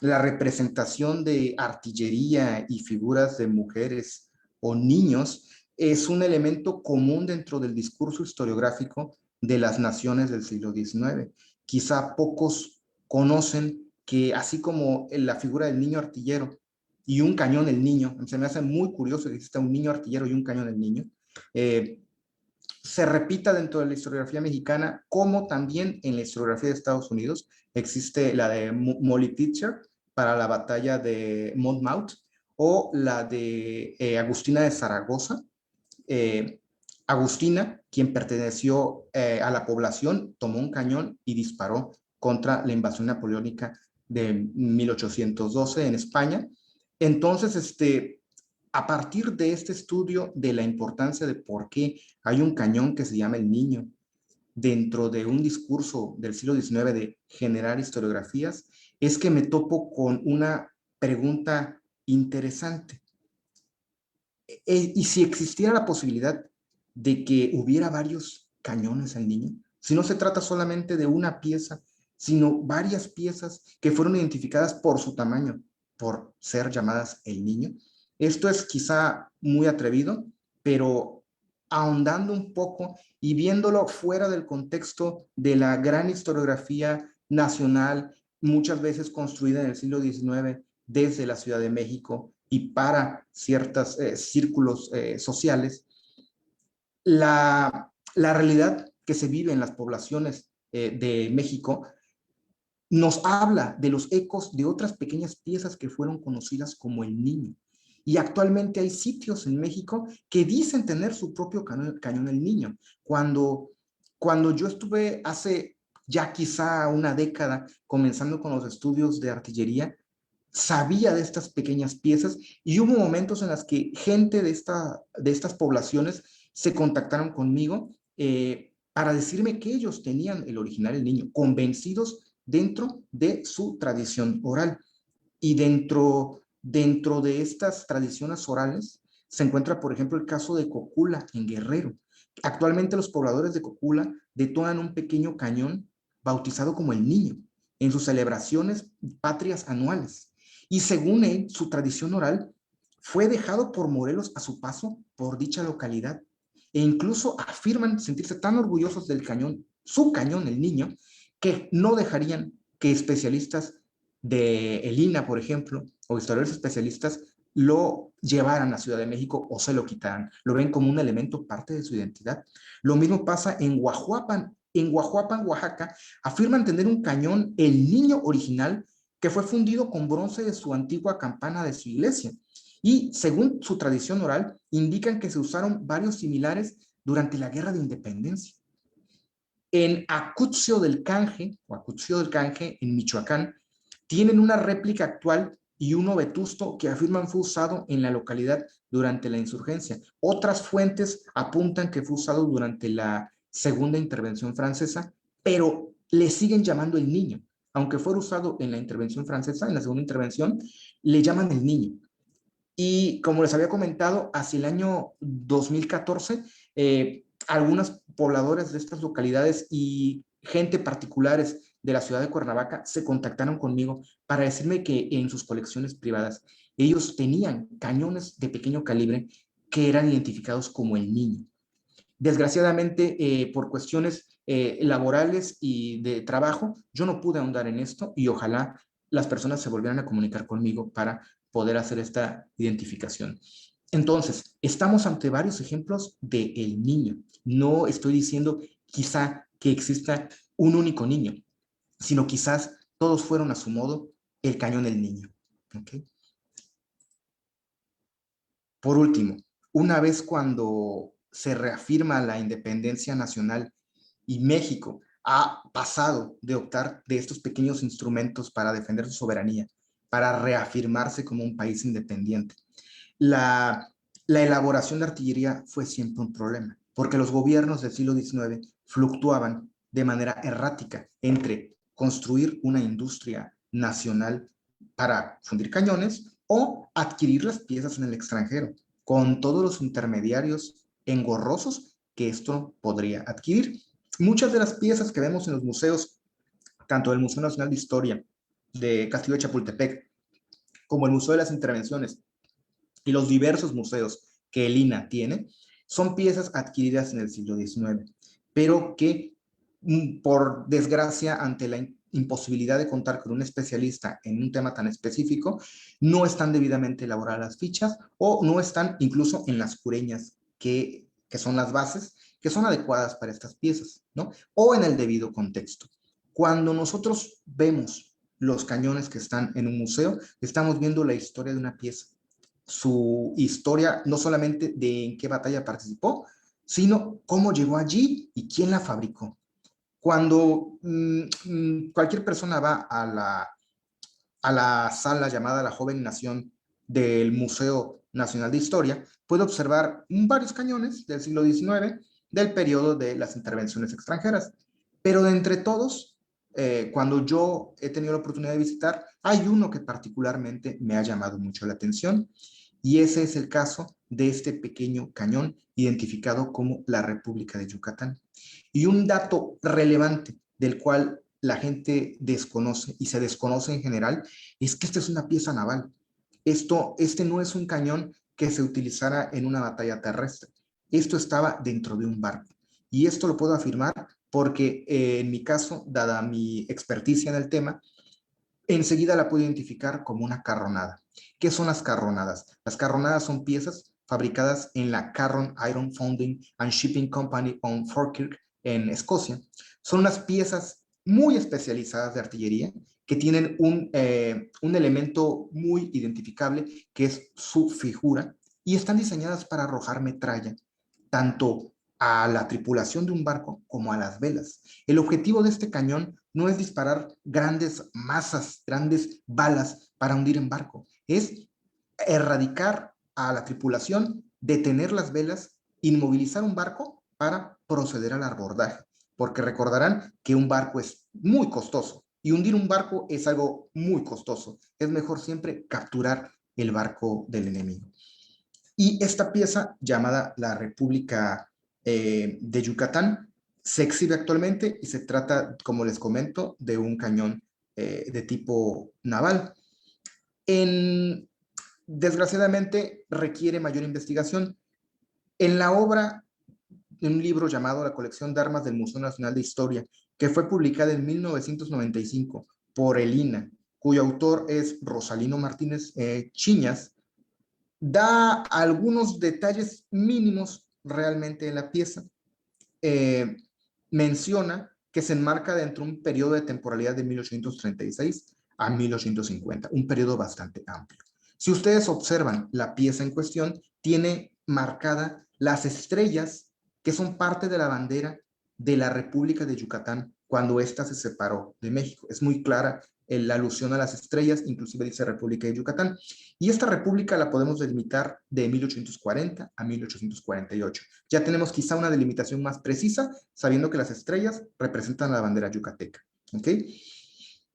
la representación de artillería y figuras de mujeres o niños es un elemento común dentro del discurso historiográfico de las naciones del siglo XIX. Quizá pocos conocen que así como la figura del niño artillero y un cañón el niño, se me hace muy curioso que exista un niño artillero y un cañón el niño, se repita dentro de la historiografía mexicana, como también en la historiografía de Estados Unidos. Existe la de Molly Pitcher para la batalla de Monmouth, o la de Agustina de Zaragoza. Eh, Agustina, quien perteneció a la población, tomó un cañón y disparó contra la invasión napoleónica de 1812 en España. Entonces, a partir de este estudio de la importancia de por qué hay un cañón que se llama el Niño dentro de un discurso del siglo XIX de generar historiografías, es que me topo con una pregunta interesante. ¿Y si existiera la posibilidad de que hubiera varios cañones al Niño? Si no se trata solamente de una pieza, sino varias piezas que fueron identificadas por su tamaño, por ser llamadas el Niño. Esto es quizá muy atrevido, pero ahondando un poco y viéndolo fuera del contexto de la gran historiografía nacional, muchas veces construida en el siglo XIX desde la Ciudad de México y para ciertos círculos sociales, la realidad que se vive en las poblaciones de México nos habla de los ecos de otras pequeñas piezas que fueron conocidas como el Niño. Y actualmente hay sitios en México que dicen tener su propio cañón el Niño. Cuando yo estuve hace ya quizá una década comenzando con los estudios de artillería, sabía de estas pequeñas piezas y hubo momentos en los que gente de estas poblaciones se contactaron conmigo para decirme que ellos tenían el original el Niño, convencidos dentro de su tradición oral. Y dentro de estas tradiciones orales se encuentra, por ejemplo, el caso de Cocula en Guerrero. Actualmente los pobladores de Cocula detonan un pequeño cañón bautizado como el Niño en sus celebraciones patrias anuales. Y según él, su tradición oral fue dejado por Morelos a su paso por dicha localidad. E incluso afirman sentirse tan orgullosos del cañón, su cañón, el Niño, que no dejarían que especialistas de el INA, por ejemplo, o historiadores especialistas, lo llevaran a Ciudad de México o se lo quitaran. Lo ven como un elemento parte de su identidad. Lo mismo pasa en Guajuapan. En Guajuapan, Oaxaca, afirman tener un cañón, el Niño original, que fue fundido con bronce de su antigua campana de su iglesia. Y según su tradición oral, indican que se usaron varios similares durante la Guerra de Independencia. En Acucio del Canje, o Acucio del Canje, en Michoacán, tienen una réplica actual y uno vetusto que afirman fue usado en la localidad durante la insurgencia. Otras fuentes apuntan que fue usado durante la segunda intervención francesa, pero le siguen llamando el niño. Aunque fuera usado en la intervención francesa, en la segunda intervención, le llaman el niño. Y como les había comentado, hacia el año 2014, algunos pobladores de estas localidades y gente particulares de la ciudad de Cuernavaca se contactaron conmigo para decirme que en sus colecciones privadas ellos tenían cañones de pequeño calibre que eran identificados como el niño. Desgraciadamente, por cuestiones laborales y de trabajo, yo no pude ahondar en esto y ojalá las personas se volvieran a comunicar conmigo para poder hacer esta identificación. Entonces, estamos ante varios ejemplos de el niño. No estoy diciendo quizá que exista un único niño, sino quizás todos fueron a su modo el cañón del niño. ¿Okay? Por último, una vez cuando se reafirma la independencia nacional y México ha pasado de optar de estos pequeños instrumentos para defender su soberanía, para reafirmarse como un país independiente, la elaboración de artillería fue siempre un problema, porque los gobiernos del siglo XIX fluctuaban de manera errática entre construir una industria nacional para fundir cañones o adquirir las piezas en el extranjero, con todos los intermediarios engorrosos que esto podría adquirir. Muchas de las piezas que vemos en los museos, tanto el Museo Nacional de Historia de Castillo de Chapultepec, como el Museo de las Intervenciones y los diversos museos que el INAH tiene, son piezas adquiridas en el siglo XIX, pero que por desgracia, ante la imposibilidad de contar con un especialista en un tema tan específico, no están debidamente elaboradas las fichas o no están incluso en las cureñas que son las bases, que son adecuadas para estas piezas, ¿no? O en el debido contexto. Cuando nosotros vemos los cañones que están en un museo, estamos viendo la historia de una pieza, su historia no solamente de en qué batalla participó, sino cómo llegó allí y quién la fabricó. Cuando cualquier persona va a la sala llamada La Joven Nación del Museo Nacional de Historia, puede observar varios cañones del siglo XIX, del periodo de las intervenciones extranjeras. Pero de entre todos, cuando yo he tenido la oportunidad de visitar, hay uno que particularmente me ha llamado mucho la atención, y ese es el caso de este pequeño cañón identificado como la República de Yucatán. Y un dato relevante del cual la gente desconoce y se desconoce en general es que esta es una pieza naval. Este no es un cañón que se utilizara en una batalla terrestre. Esto estaba dentro de un barco. Y esto lo puedo afirmar porque en mi caso, dada mi experticia en el tema, enseguida la puedo identificar como una carronada. ¿Qué son las carronadas? Las carronadas son piezas fabricadas en la Carron Iron Founding and Shipping Company on Falkirk, en Escocia. Son unas piezas muy especializadas de artillería que tienen un elemento muy identificable que es su figura y están diseñadas para arrojar metralla, tanto a la tripulación de un barco como a las velas. El objetivo de este cañón no es disparar grandes masas, grandes balas para hundir en barco, es erradicar a la tripulación, detener las velas, inmovilizar un barco para proceder al abordaje, porque recordarán que un barco es muy costoso y hundir un barco es algo muy costoso. Es mejor siempre capturar el barco del enemigo. Y esta pieza, llamada la República de Yucatán, se exhibe actualmente y se trata, como les comento, de un cañón de tipo naval. Desgraciadamente requiere mayor investigación. En la obra, en un libro llamado La colección de armas del Museo Nacional de Historia, que fue publicada en 1995 por el INAH, cuyo autor es Rosalino Martínez Chiñas, da algunos detalles mínimos realmente en la pieza. Menciona que se enmarca dentro de un periodo de temporalidad de 1836 a 1850, un periodo bastante amplio. Si ustedes observan la pieza en cuestión, tiene marcada las estrellas que son parte de la bandera de la República de Yucatán cuando ésta se separó de México. Es muy clara la alusión a las estrellas, inclusive dice República de Yucatán. Y esta república la podemos delimitar de 1840 a 1848. Ya tenemos quizá una delimitación más precisa, sabiendo que las estrellas representan la bandera yucateca. ¿Ok?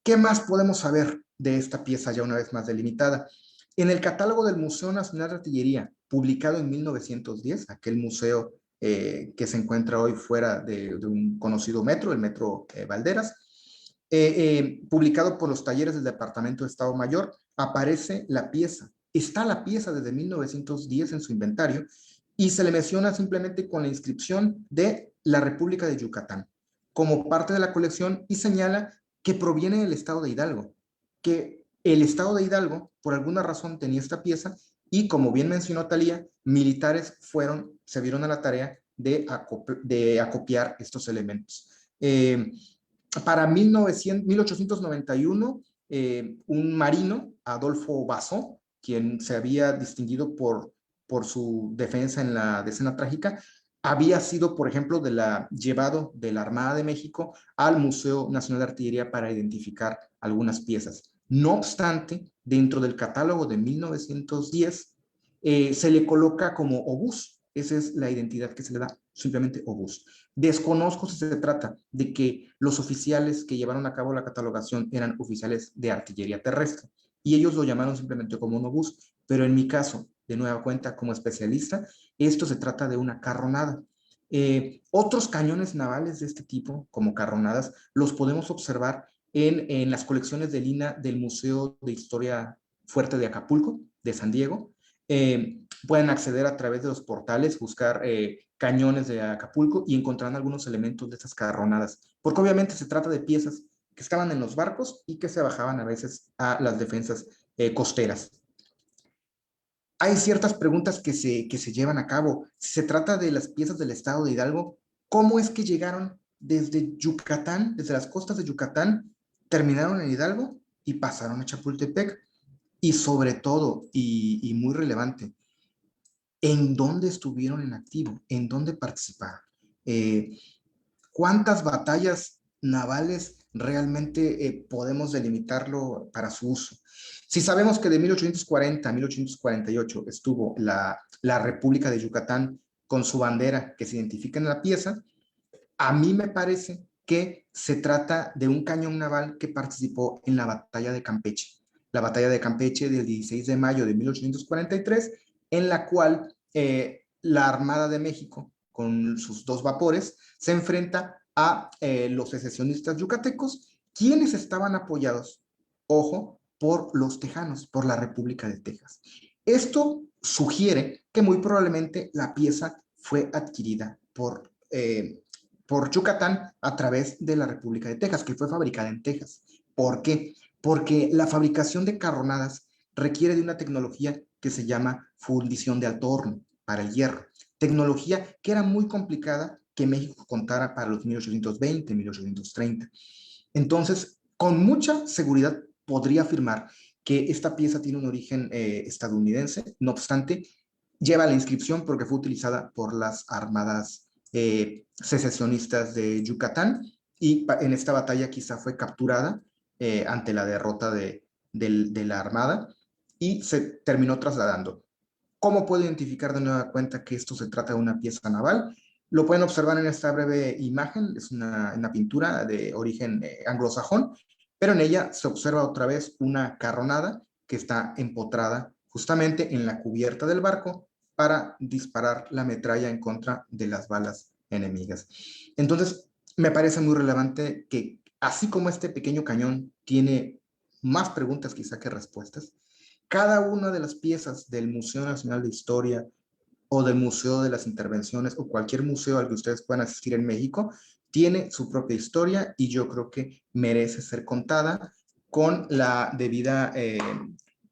¿Qué más podemos saber de esta pieza ya una vez más delimitada? En el catálogo del Museo Nacional de Artillería, publicado en 1910, aquel museo que se encuentra hoy fuera de un conocido metro, el Metro Valderas, publicado por los talleres del Departamento de Estado Mayor, aparece la pieza. Está la pieza desde 1910 en su inventario y se le menciona simplemente con la inscripción de la República de Yucatán como parte de la colección y señala que proviene del estado de Hidalgo, que el estado de Hidalgo por alguna razón tenía esta pieza y, como bien mencionó Talía, militares se vieron a la tarea de acopiar estos elementos. Para 1891, un marino, Adolfo Basso, quien se había distinguido por su defensa en la Decena Trágica, había sido, por ejemplo, llevado de la Armada de México al Museo Nacional de Artillería para identificar algunas piezas. No obstante, dentro del catálogo de 1910, se le coloca como obús. Esa es la identidad que se le da, simplemente obús. Desconozco si se trata de que los oficiales que llevaron a cabo la catalogación eran oficiales de artillería terrestre y ellos lo llamaron simplemente como un obús, pero en mi caso, de nueva cuenta, como especialista, esto se trata de una carronada. Otros cañones navales de este tipo, como carronadas, los podemos observar en las colecciones de Lina del Museo de Historia Fuerte de Acapulco, de San Diego. Pueden acceder a través de los portales, buscar cañones de Acapulco y encontrarán algunos elementos de estas carronadas, porque obviamente se trata de piezas que estaban en los barcos y que se bajaban a veces a las defensas costeras. Hay ciertas preguntas que se llevan a cabo. Si se trata de las piezas del estado de Hidalgo, ¿cómo es que llegaron desde Yucatán, desde las costas de Yucatán, terminaron en Hidalgo y pasaron a Chapultepec? Y sobre todo, y muy relevante, ¿en dónde estuvieron en activo? ¿En dónde participaron? ¿Cuántas batallas navales realmente podemos delimitarlo para su uso? Si sabemos que de 1840 a 1848 estuvo la República de Yucatán con su bandera que se identifica en la pieza, a mí me parece que se trata de un cañón naval que participó en la batalla de Campeche. La batalla de Campeche del 16 de mayo de 1843, en la cual la Armada de México, con sus dos vapores, se enfrenta a los secesionistas yucatecos, quienes estaban apoyados, ojo, por los tejanos, por la República de Texas. Esto sugiere que muy probablemente la pieza fue adquirida por Yucatán a través de la República de Texas, que fue fabricada en Texas. ¿Por qué? Porque la fabricación de carronadas requiere de una tecnología que se llama fundición de alto horno para el hierro, tecnología que era muy complicada que México contara para los 1820, 1830. Entonces, con mucha seguridad podría afirmar que esta pieza tiene un origen estadounidense, no obstante, lleva la inscripción porque fue utilizada por las armadas secesionistas de Yucatán y en esta batalla quizá fue capturada ante la derrota de la armada y se terminó trasladando. ¿Cómo puedo identificar de nueva cuenta que esto se trata de una pieza naval? Lo pueden observar en esta breve imagen, es una pintura de origen anglosajón, pero en ella se observa otra vez una carronada que está empotrada justamente en la cubierta del barco para disparar la metralla en contra de las balas enemigas. Entonces, me parece muy relevante que, así como este pequeño cañón tiene más preguntas quizá que respuestas, cada una de las piezas del Museo Nacional de Historia o del Museo de las Intervenciones o cualquier museo al que ustedes puedan asistir en México tiene su propia historia y yo creo que merece ser contada con la debida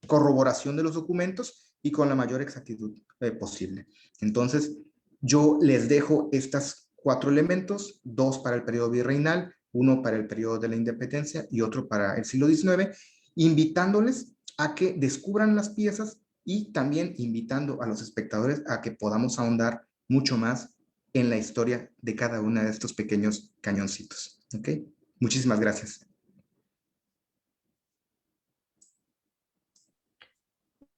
corroboración de los documentos y con la mayor exactitud posible. Entonces, yo les dejo estas 4 elementos, 2 para el periodo virreinal, 1 para el periodo de la independencia y otro para el siglo XIX, invitándoles a que descubran las piezas y también invitando a los espectadores a que podamos ahondar mucho más en la historia de cada uno de estos pequeños cañoncitos. ¿Ok? Muchísimas gracias.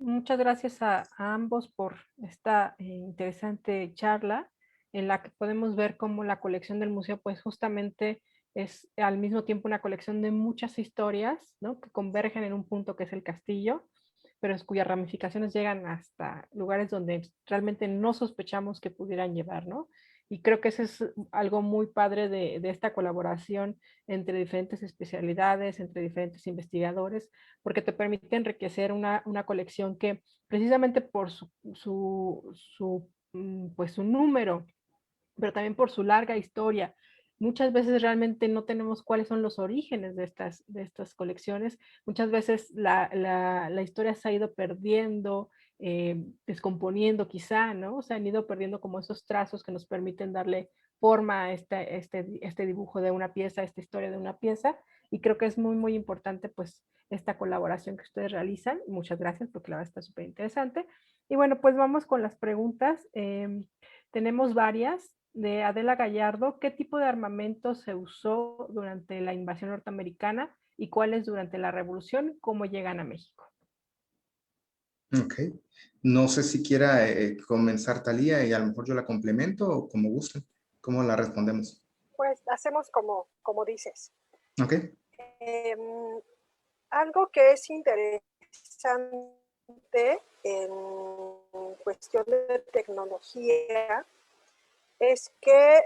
Muchas gracias a ambos por esta interesante charla en la que podemos ver cómo la colección del museo pues justamente es al mismo tiempo una colección de muchas historias, ¿no? Que convergen en un punto que es el castillo, pero cuyas ramificaciones llegan hasta lugares donde realmente no sospechamos que pudieran llevar, ¿no? Y creo que eso es algo muy padre de esta colaboración entre diferentes especialidades, entre diferentes investigadores, porque te permite enriquecer una colección que precisamente por pues su número, pero también por su larga historia. Muchas veces realmente no tenemos cuáles son los orígenes de estas colecciones. Muchas veces la historia se ha ido perdiendo, descomponiendo quizá, ¿no? Se han ido perdiendo como esos trazos que nos permiten darle forma a este dibujo de una pieza, a esta historia de una pieza. Y creo que es muy, muy importante pues esta colaboración que ustedes realizan. Muchas gracias porque la verdad está súper interesante. Y bueno, pues vamos con las preguntas. Tenemos varias de Adela Gallardo. ¿Qué tipo de armamento se usó durante la invasión norteamericana y cuáles durante la revolución? ¿Cómo llegan a México? Ok. No sé si quiera comenzar Talía y a lo mejor yo la complemento o como gusten. ¿Cómo la respondemos? Pues hacemos como dices. Ok. Algo que es interesante en cuestión de tecnología es que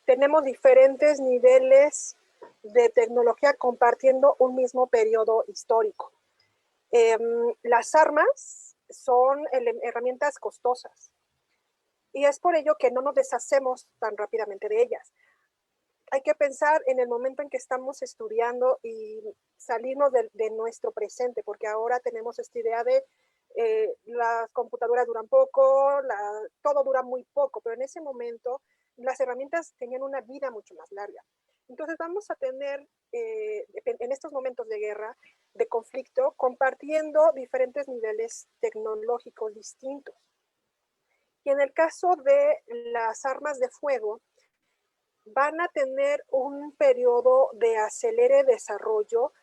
tenemos diferentes niveles de tecnología compartiendo un mismo periodo histórico. Las armas son herramientas costosas y es por ello que no nos deshacemos tan rápidamente de ellas. Hay que pensar en el momento en que estamos estudiando y salirnos de nuestro presente, porque ahora tenemos esta idea de las computadoras duran poco, todo dura muy poco, pero en ese momento las herramientas tenían una vida mucho más larga. Entonces vamos a tener en estos momentos de guerra, de conflicto, compartiendo diferentes niveles tecnológicos distintos. Y en el caso de las armas de fuego, van a tener un periodo de acelere desarrollo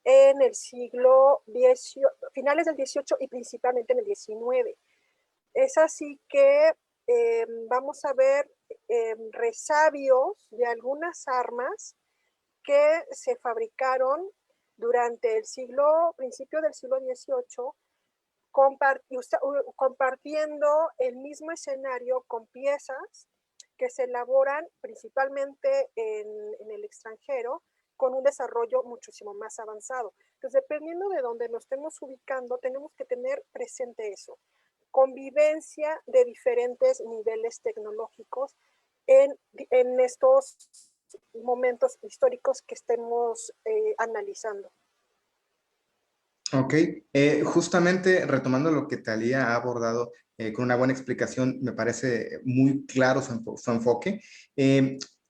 en el siglo XVIII, finales del XVIII y principalmente en el XIX. Es así que vamos a ver resabios de algunas armas que se fabricaron durante el principio del siglo XVIII, compartiendo el mismo escenario con piezas que se elaboran principalmente en el extranjero con un desarrollo muchísimo más avanzado. Entonces, dependiendo de donde nos estemos ubicando, tenemos que tener presente eso. Convivencia de diferentes niveles tecnológicos en estos momentos históricos que estemos analizando. Ok, justamente retomando lo que Talía ha abordado con una buena explicación, me parece muy claro su enfoque.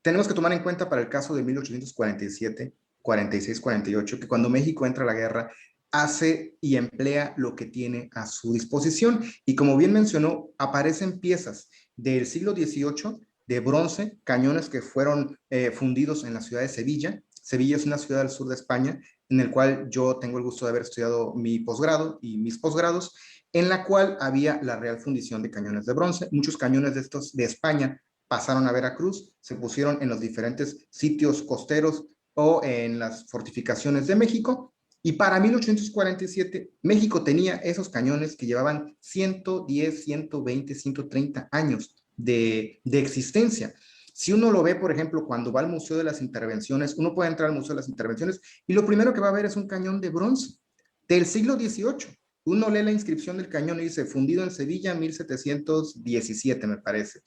Tenemos que tomar en cuenta para el caso de 1847, 46, 48, que cuando México entra a la guerra, hace y emplea lo que tiene a su disposición. Y como bien mencionó, aparecen piezas del siglo XVIII de bronce, cañones que fueron fundidos en la ciudad de Sevilla. Sevilla es una ciudad del sur de España en el cual yo tengo el gusto de haber estudiado mi posgrado y mis posgrados, en la cual había la Real Fundición de Cañones de Bronce. Muchos cañones de estos de España pasaron a Veracruz, se pusieron en los diferentes sitios costeros o en las fortificaciones de México. Y para 1847, México tenía esos cañones que llevaban 110, 120, 130 años de existencia. Si uno lo ve, por ejemplo, cuando va al Museo de las Intervenciones, uno puede entrar al Museo de las Intervenciones y lo primero que va a ver es un cañón de bronce del siglo XVIII. Uno lee la inscripción del cañón y dice, fundido en Sevilla, 1717, me parece.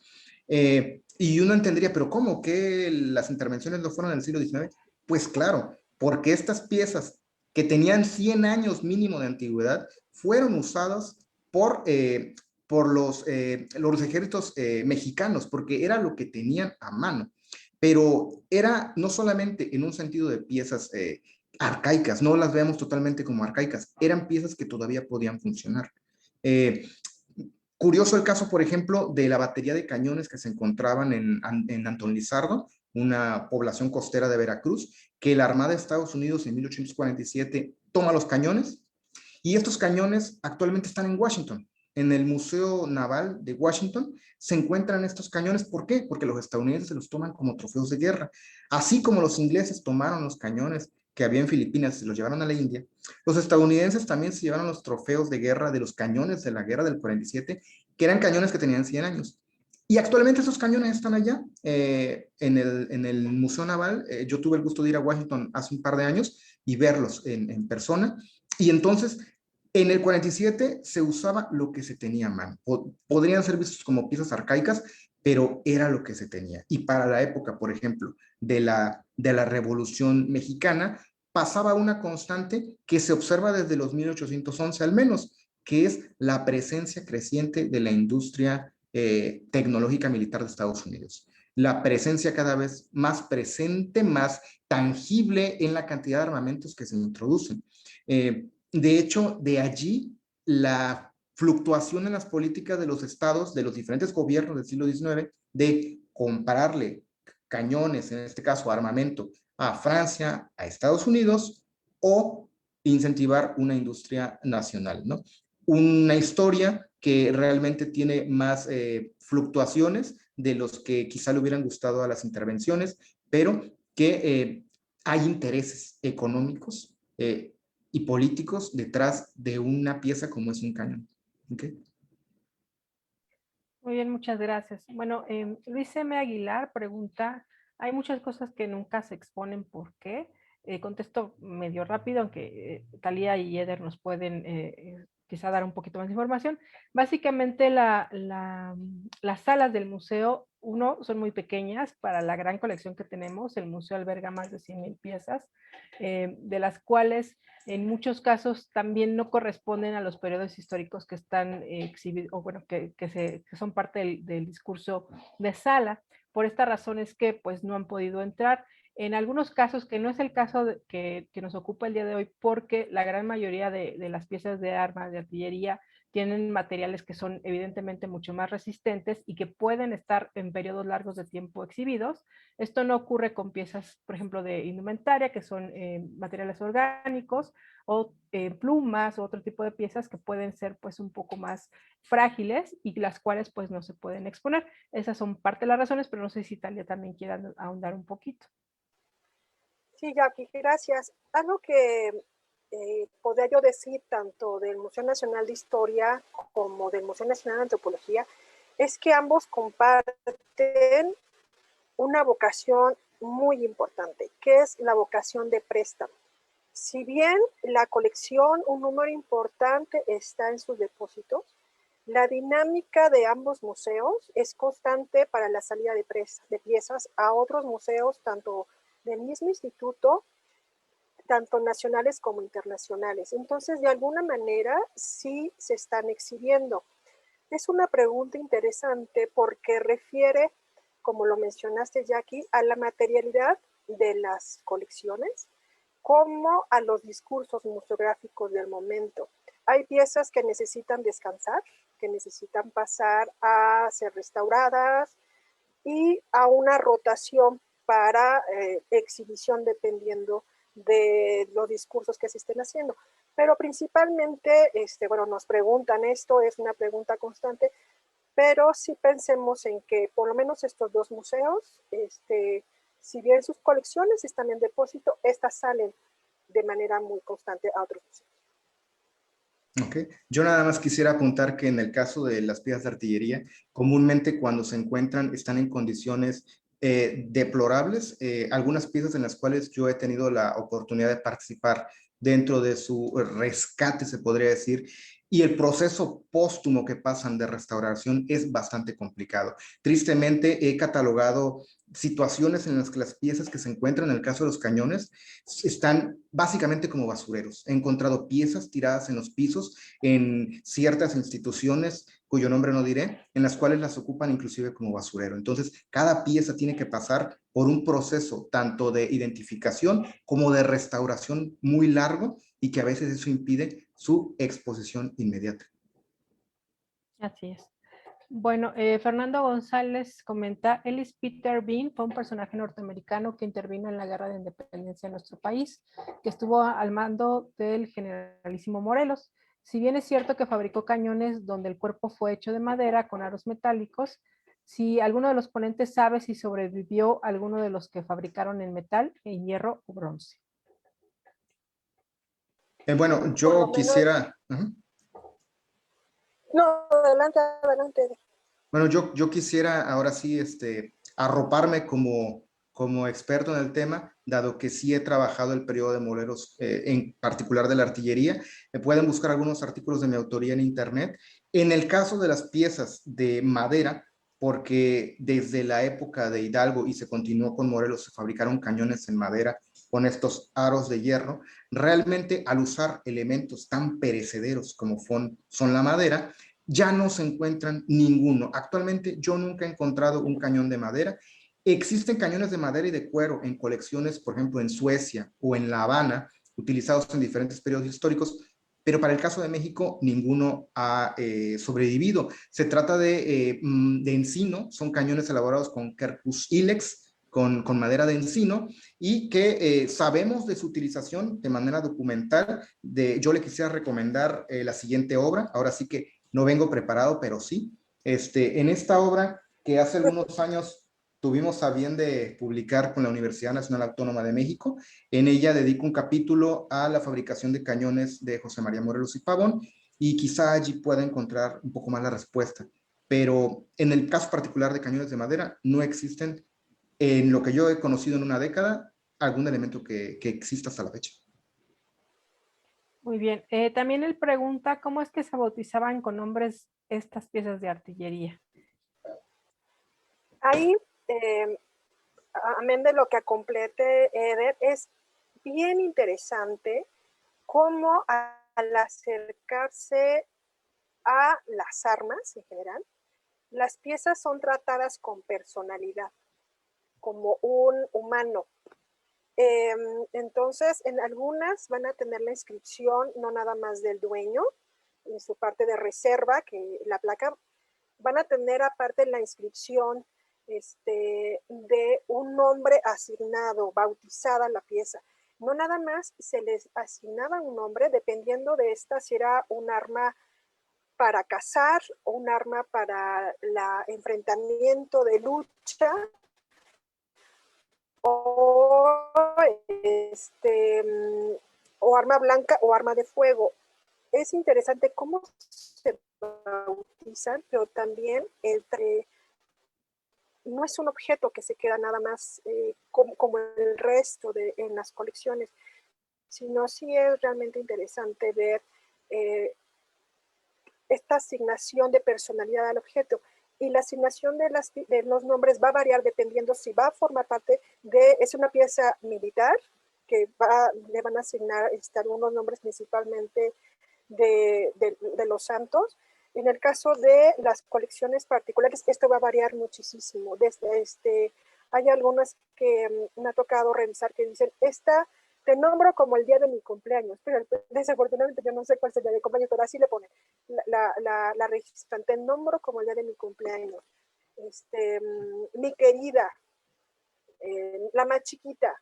Y uno entendería, pero ¿cómo? ¿Que las intervenciones no fueron en el siglo XIX? Pues claro, porque estas piezas que tenían 100 años mínimo de antigüedad fueron usadas por los ejércitos mexicanos, porque era lo que tenían a mano. Pero era no solamente en un sentido de piezas arcaicas, no las veamos totalmente como arcaicas, eran piezas que todavía podían funcionar. Curioso el caso, por ejemplo, de la batería de cañones que se encontraban en Antón Lizardo, una población costera de Veracruz, que la Armada de Estados Unidos en 1847 toma los cañones Y estos cañones actualmente están en Washington. En el Museo Naval de Washington se encuentran estos cañones. ¿Por qué? Porque los estadounidenses se los toman como trofeos de guerra. Así como los ingleses tomaron los cañones que había en Filipinas y se los llevaron a la India, los estadounidenses también se llevaron los trofeos de guerra de los cañones de la guerra del 47, que eran cañones que tenían 100 años. Y actualmente esos cañones están allá en el Museo Naval. Yo tuve el gusto de ir a Washington hace un par de años y verlos en persona. Y entonces, en el 47 se usaba lo que se tenía a mano. Podrían ser vistos como piezas arcaicas, pero era lo que se tenía. Y para la época, por ejemplo, de la Revolución Mexicana, pasaba una constante que se observa desde los 1811 al menos, que es la presencia creciente de la industria tecnológica militar de Estados Unidos. La presencia cada vez más presente, más tangible en la cantidad de armamentos que se introducen. De hecho, de allí la fluctuación en las políticas de los estados, de los diferentes gobiernos del siglo XIX, de comprarle cañones, en este caso armamento, a Francia, a Estados Unidos, o incentivar una industria nacional, ¿no? Una historia que realmente tiene más fluctuaciones de los que quizá le hubieran gustado a las intervenciones, pero que hay intereses económicos y políticos detrás de una pieza como es un cañón. ¿Okay? Muy bien, muchas gracias. Bueno, Luis M. Aguilar pregunta, hay muchas cosas que nunca se exponen, ¿por qué? Contesto medio rápido, aunque Talía y Eder nos pueden quizá dar un poquito más de información. Básicamente las salas del museo, uno, son muy pequeñas para la gran colección que tenemos. El museo alberga más de 100,000 piezas, de las cuales en muchos casos también no corresponden a los periodos históricos que están exhibidos, o bueno, que son parte del discurso de sala. Por esta razón es que pues no han podido entrar. En algunos casos, que no es el caso que nos ocupa el día de hoy, porque la gran mayoría de las piezas de armas, de artillería, tienen materiales que son evidentemente mucho más resistentes y que pueden estar en periodos largos de tiempo exhibidos. Esto no ocurre con piezas, por ejemplo, de indumentaria, que son materiales orgánicos, o plumas, o otro tipo de piezas que pueden ser pues un poco más frágiles y las cuales pues no se pueden exponer. Esas son parte de las razones, pero no sé si Talia también quiera ahondar un poquito. Sí, Jackie, gracias. Algo que podría yo decir tanto del Museo Nacional de Historia como del Museo Nacional de Antropología es que ambos comparten una vocación muy importante, que es la vocación de préstamo. Si bien la colección, un número importante está en sus depósitos, la dinámica de ambos museos es constante para la salida de piezas a otros museos, tanto del mismo instituto, tanto nacionales como internacionales. Entonces, de alguna manera, sí se están exhibiendo. Es una pregunta interesante porque refiere, como lo mencionaste, Jackie, a la materialidad de las colecciones, como a los discursos museográficos del momento. Hay piezas que necesitan descansar, que necesitan pasar a ser restauradas y a una rotación para exhibición dependiendo de los discursos que se estén haciendo. Pero principalmente, bueno, nos preguntan esto, es una pregunta constante, pero sí pensemos en que por lo menos estos dos museos, si bien sus colecciones están en depósito, estas salen de manera muy constante a otros museos. Okay. Yo nada más quisiera apuntar que en el caso de las piezas de artillería, comúnmente cuando se encuentran están en condiciones deplorables. Algunas piezas en las cuales yo he tenido la oportunidad de participar dentro de su rescate, se podría decir, y el proceso póstumo que pasan de restauración es bastante complicado. Tristemente he catalogado situaciones en las que las piezas que se encuentran, en el caso de los cañones, están básicamente como basureros. He encontrado piezas tiradas en los pisos en ciertas instituciones cuyo nombre no diré, en las cuales las ocupan inclusive como basurero. Entonces, cada pieza tiene que pasar por un proceso tanto de identificación como de restauración muy largo y que a veces eso impide su exposición inmediata. Así es. Bueno, Fernando González comenta, Ellis Peter Bean fue un personaje norteamericano que intervino en la Guerra de Independencia de nuestro país, que estuvo al mando del generalísimo Morelos. Si bien es cierto que fabricó cañones donde el cuerpo fue hecho de madera con aros metálicos, si alguno de los ponentes sabe si sobrevivió alguno de los que fabricaron en metal, en hierro o bronce. Bueno, Por lo yo menos, quisiera... no, adelante, adelante. Bueno, yo quisiera ahora sí arroparme como experto en el tema, dado que sí he trabajado el periodo de Morelos, en particular de la artillería. Pueden buscar algunos artículos de mi autoría en internet. En el caso de las piezas de madera, porque desde la época de Hidalgo y se continuó con Morelos, se fabricaron cañones en madera con estos aros de hierro. Realmente, al usar elementos tan perecederos como son la madera, ya no se encuentran ninguno. Actualmente yo nunca he encontrado un cañón de madera. Existen cañones de madera y de cuero en colecciones, por ejemplo, en Suecia o en La Habana, utilizados en diferentes periodos históricos, pero para el caso de México ninguno ha sobrevivido. Se trata de encino, son cañones elaborados con Quercus ilex, con madera de encino, y que sabemos de su utilización de manera documental. Yo le quisiera recomendar la siguiente obra, ahora sí que no vengo preparado, pero sí. En esta obra que hace algunos años tuvimos a bien de publicar con la Universidad Nacional Autónoma de México, en ella dedico un capítulo a la fabricación de cañones de José María Morelos y Pavón, y quizá allí pueda encontrar un poco más la respuesta. Pero en el caso particular de cañones de madera, no existen, en lo que yo he conocido en una década, algún elemento que exista hasta la fecha. Muy bien. También él pregunta, ¿cómo es que se bautizaban con nombres estas piezas de artillería? Ahí, amén de lo que complete Eder, es bien interesante cómo al acercarse a las armas en general, las piezas son tratadas con personalidad, como un humano. Entonces, en algunas van a tener la inscripción no nada más del dueño, en su parte de reserva, que la placa, van a tener aparte la inscripción de un nombre asignado, bautizada la pieza. No nada más se les asignaba un nombre, dependiendo de esta, si era un arma para cazar o un arma para el enfrentamiento de lucha, o, o arma blanca o arma de fuego. Es interesante cómo se bautizan, pero también no es un objeto que se queda nada más como el resto en las colecciones, sino sí es realmente interesante ver esta asignación de personalidad al objeto. Y la asignación de los nombres va a variar dependiendo si va a formar parte es una pieza militar, que le van a asignar algunos nombres principalmente de los santos. En el caso de las colecciones particulares, esto va a variar muchísimo. Hay algunas que me ha tocado revisar que dicen, te nombro como el día de mi cumpleaños, pero desafortunadamente yo no sé cuál es el día de cumpleaños, pero así le ponen, la registran, te nombro como el día de mi cumpleaños. Mi querida, la más chiquita.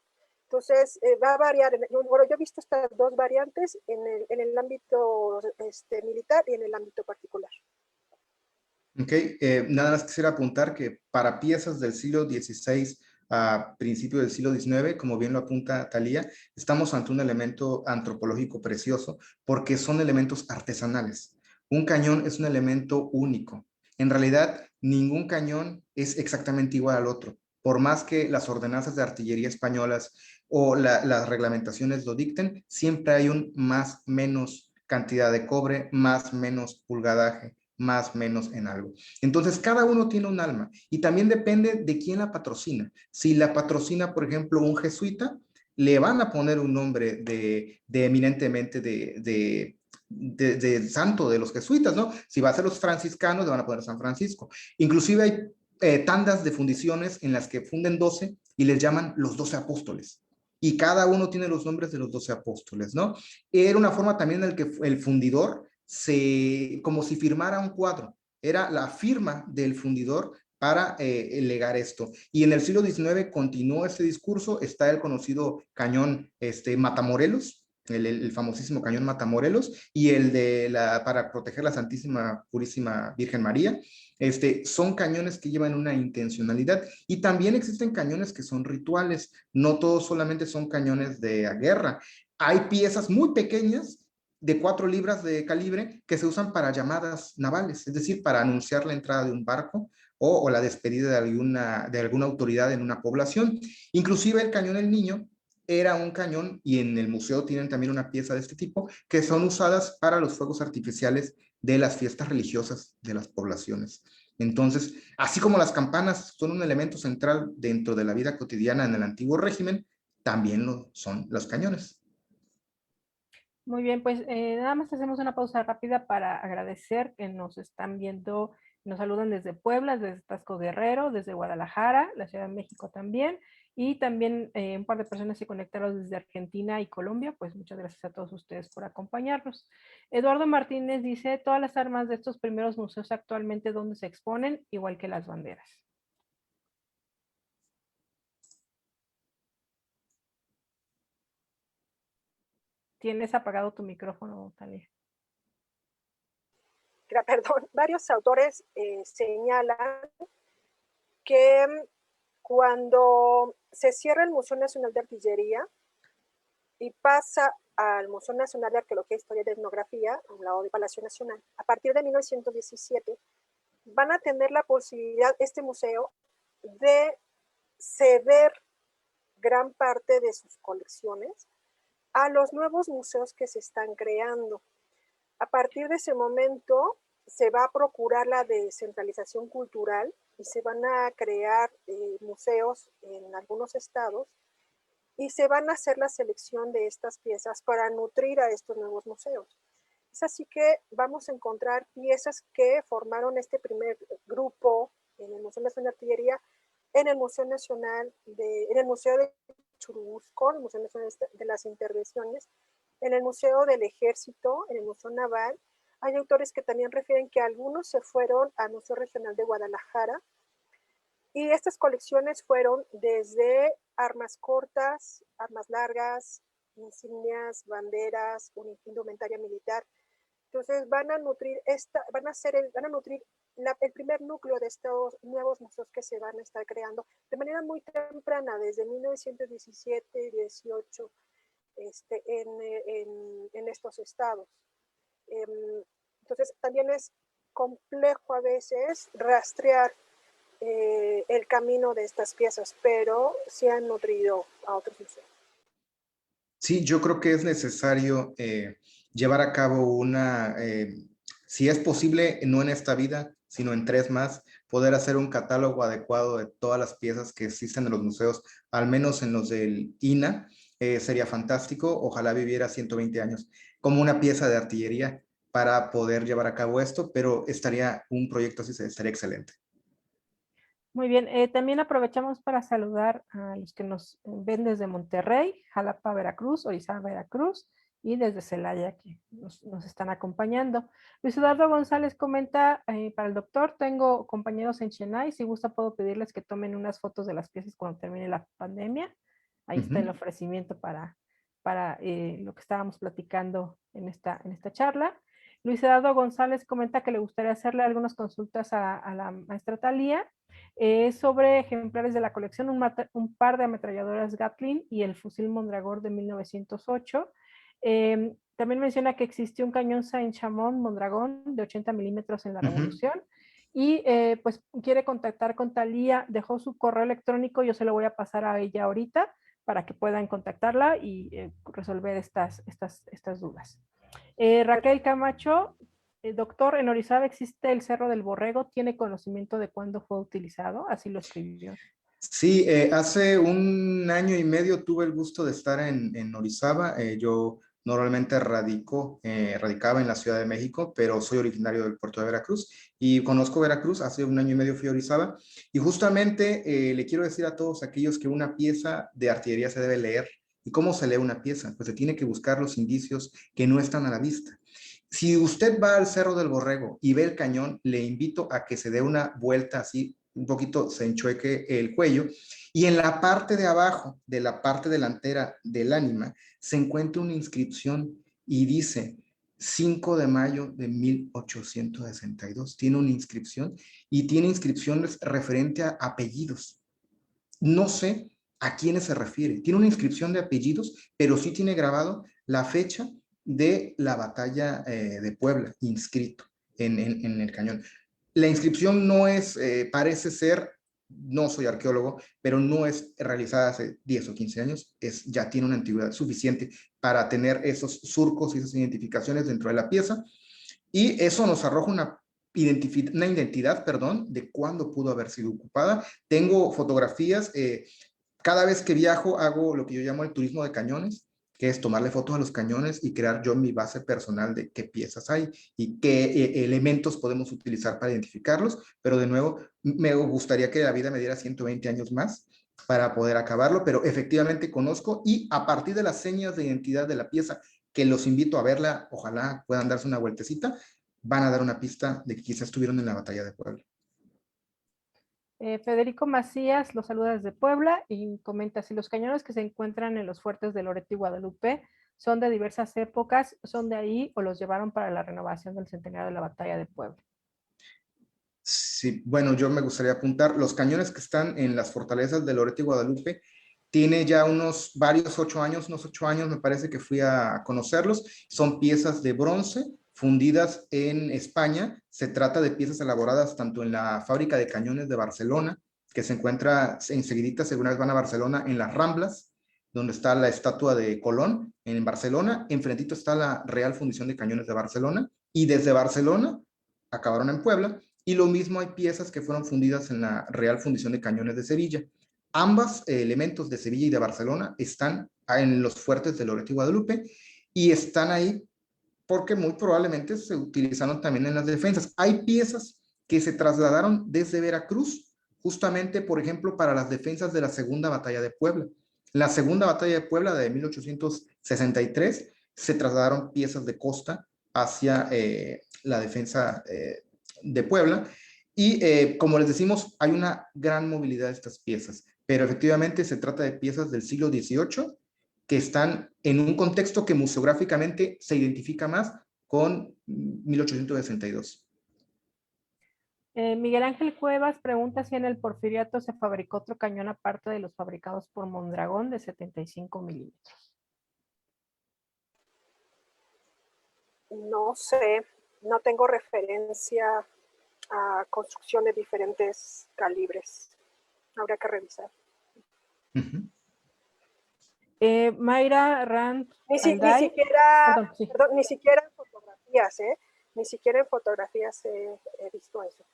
Entonces, va a variar. Bueno, yo he visto estas dos variantes en el ámbito militar y en el ámbito particular. Ok, nada más quisiera apuntar que para piezas del siglo XVI a principios del siglo XIX, como bien lo apunta Thalía, estamos ante un elemento antropológico precioso porque son elementos artesanales. Un cañón es un elemento único. En realidad, ningún cañón es exactamente igual al otro. Por más que las ordenanzas de artillería españolas o las reglamentaciones lo dicten, siempre hay un más menos cantidad de cobre, más menos pulgadaje, más menos en algo. Entonces, cada uno tiene un alma y también depende de quién la patrocina. Si la patrocina, por ejemplo, un jesuita, le van a poner un nombre de eminentemente de santo de los jesuitas, ¿no? Si va a ser los franciscanos, le van a poner San Francisco. Inclusive hay tandas de fundiciones en las que funden 12 y les llaman los 12 apóstoles. Y cada uno tiene los nombres de los 12 apóstoles, ¿no? Era una forma también en la que el fundidor como si firmara un cuadro. era la firma del fundidor para legar esto. Y en el siglo XIX continuó este discurso, está el conocido cañón Matamorelos, el famosísimo cañón Matamorelos, y el de para proteger la Santísima Purísima Virgen María. Son cañones que llevan una intencionalidad, y también existen cañones que son rituales, no todos solamente son cañones de guerra. Hay piezas muy pequeñas de 4 libras de calibre que se usan para llamadas navales, es decir, para anunciar la entrada de un barco o la despedida de alguna autoridad en una población. Inclusive el cañón El Niño era un cañón, y en el museo tienen también una pieza de este tipo, que son usadas para los fuegos artificiales de las fiestas religiosas de las poblaciones. Entonces, así como las campanas son un elemento central dentro de la vida cotidiana en el antiguo régimen, también lo son los cañones. Muy bien, pues nada más hacemos una pausa rápida para agradecer que nos están viendo, nos saludan desde Puebla, desde Tasco Guerrero, desde Guadalajara, la Ciudad de México también, y también un par de personas se conectaron desde Argentina y Colombia. Pues muchas gracias a todos ustedes por acompañarnos. Eduardo Martínez dice, todas las armas de estos primeros museos actualmente donde se exponen, igual que las banderas. Tienes apagado tu micrófono, Talia. Perdón, varios autores señalan que cuando se cierra el Museo Nacional de Artillería y pasa al Museo Nacional de Arqueología, Historia y Etnografía, a un lado del Palacio Nacional, a partir de 1917, van a tener la posibilidad, este museo, de ceder gran parte de sus colecciones a los nuevos museos que se están creando. A partir de ese momento se va a procurar la descentralización cultural y se van a crear museos en algunos estados, y se van a hacer la selección de estas piezas para nutrir a estos nuevos museos. Es así que vamos a encontrar piezas que formaron este primer grupo en el Museo Nacional de Artillería, en el Museo Nacional en el Museo de Churubusco, el Museo Nacional de las Intervenciones, en el Museo del Ejército, en el Museo Naval. Hay autores que también refieren que algunos se fueron al Museo Regional de Guadalajara, y estas colecciones fueron desde armas cortas, armas largas, insignias, banderas, indumentaria militar. Entonces van a nutrir el primer núcleo de estos nuevos museos que se van a estar creando de manera muy temprana, desde 1917 y 18, en estos estados. Entonces también es complejo a veces rastrear el camino de estas piezas, pero sí han nutrido a otros museos. Sí, yo creo que es necesario llevar a cabo si es posible, no en esta vida, sino en 3 más, poder hacer un catálogo adecuado de todas las piezas que existen en los museos, al menos en los del INA. Sería fantástico, ojalá viviera 120 años como una pieza de artillería para poder llevar a cabo esto, pero un proyecto así estaría excelente. Muy bien, también aprovechamos para saludar a los que nos ven desde Monterrey, Jalapa, Veracruz, Orizaba, Veracruz, y desde Celaya, que nos están acompañando. Luis Eduardo González comenta, para el doctor, tengo compañeros en Chennai, si gusta puedo pedirles que tomen unas fotos de las piezas cuando termine la pandemia. Ahí está el ofrecimiento para lo que estábamos platicando en esta charla. Luis Eduardo González comenta que le gustaría hacerle algunas consultas a la maestra Talía sobre ejemplares de la colección, un par de ametralladoras Gatling y el fusil Mondragón de 1908. También menciona que existió un cañón Saint-Chamond Mondragón de 80 milímetros en la Revolución. Y pues quiere contactar con Talía, dejó su correo electrónico, yo se lo voy a pasar a ella ahorita para que puedan contactarla y resolver estas dudas. Raquel Camacho, doctor, en Orizaba existe el Cerro del Borrego, ¿tiene conocimiento de cuándo fue utilizado? Así lo escribió. Sí, hace 1 año y medio tuve el gusto de estar en Orizaba. Yo normalmente radicaba en la Ciudad de México, pero soy originario del puerto de Veracruz y conozco Veracruz. Hace 1 año y medio fui a Orizaba y justamente le quiero decir a todos aquellos que una pieza de artillería se debe leer. ¿Y cómo se lee una pieza? Pues se tiene que buscar los indicios que no están a la vista. Si usted va al Cerro del Borrego y ve el cañón, le invito a que se dé una vuelta así, un poquito se enchueque el cuello, y en la parte de abajo, de la parte delantera del ánima, se encuentra una inscripción y dice 5 de mayo de 1862. Tiene una inscripción y tiene inscripciones referente a apellidos. No sé a quiénes se refiere. Tiene una inscripción de apellidos, pero sí tiene grabado la fecha de la batalla de Puebla, inscrito en el cañón. La inscripción no es, parece ser, no soy arqueólogo, pero no es realizada hace 10 o 15 años, ya tiene una antigüedad suficiente para tener esos surcos y esas identificaciones dentro de la pieza, y eso nos arroja una identidad, perdón, de cuándo pudo haber sido ocupada. Tengo fotografías, cada vez que viajo hago lo que yo llamo el turismo de cañones, que es tomarle fotos a los cañones y crear yo mi base personal de qué piezas hay y qué elementos podemos utilizar para identificarlos, pero de nuevo me gustaría que la vida me diera 120 años más para poder acabarlo, pero efectivamente conozco, y a partir de las señas de identidad de la pieza, que los invito a verla, ojalá puedan darse una vueltecita, van a dar una pista de que quizás estuvieron en la batalla de Puebla. Federico Macías los saluda desde Puebla y comenta si los cañones que se encuentran en los fuertes de Loreto y Guadalupe son de diversas épocas, son de ahí o los llevaron para la renovación del centenario de la batalla de Puebla. Sí, bueno, yo me gustaría apuntar, los cañones que están en las fortalezas de Loreto y Guadalupe, tiene ya varios 8 años, unos 8 años me parece que fui a conocerlos, son piezas de bronce fundidas en España. Se trata de piezas elaboradas tanto en la fábrica de cañones de Barcelona, que se encuentra enseguidita, según van a Barcelona, en las Ramblas, donde está la estatua de Colón, en Barcelona. Enfrentito está la Real Fundición de Cañones de Barcelona, y desde Barcelona acabaron en Puebla. Y lo mismo hay piezas que fueron fundidas en la Real Fundición de Cañones de Sevilla. Ambos elementos de Sevilla y de Barcelona están en los fuertes de Loreto y Guadalupe, y están ahí porque muy probablemente se utilizaron también en las defensas. Hay piezas que se trasladaron desde Veracruz, justamente, por ejemplo, para las defensas de la Segunda Batalla de Puebla. La Segunda Batalla de Puebla de 1863 se trasladaron piezas de costa hacia la defensa de Puebla, y como les decimos, hay una gran movilidad de estas piezas, pero efectivamente se trata de piezas del siglo XVIII que están en un contexto que museográficamente se identifica más con 1862. Miguel Ángel Cuevas pregunta si en el Porfiriato se fabricó otro cañón aparte de los fabricados por Mondragón de 75 milímetros. No sé, no tengo referencia a construcción de diferentes calibres. Habría que revisar. Mayra Rand Ni Alday. siquiera, Sí. perdón, ni siquiera en fotografías, ni siquiera en fotografías he visto eso.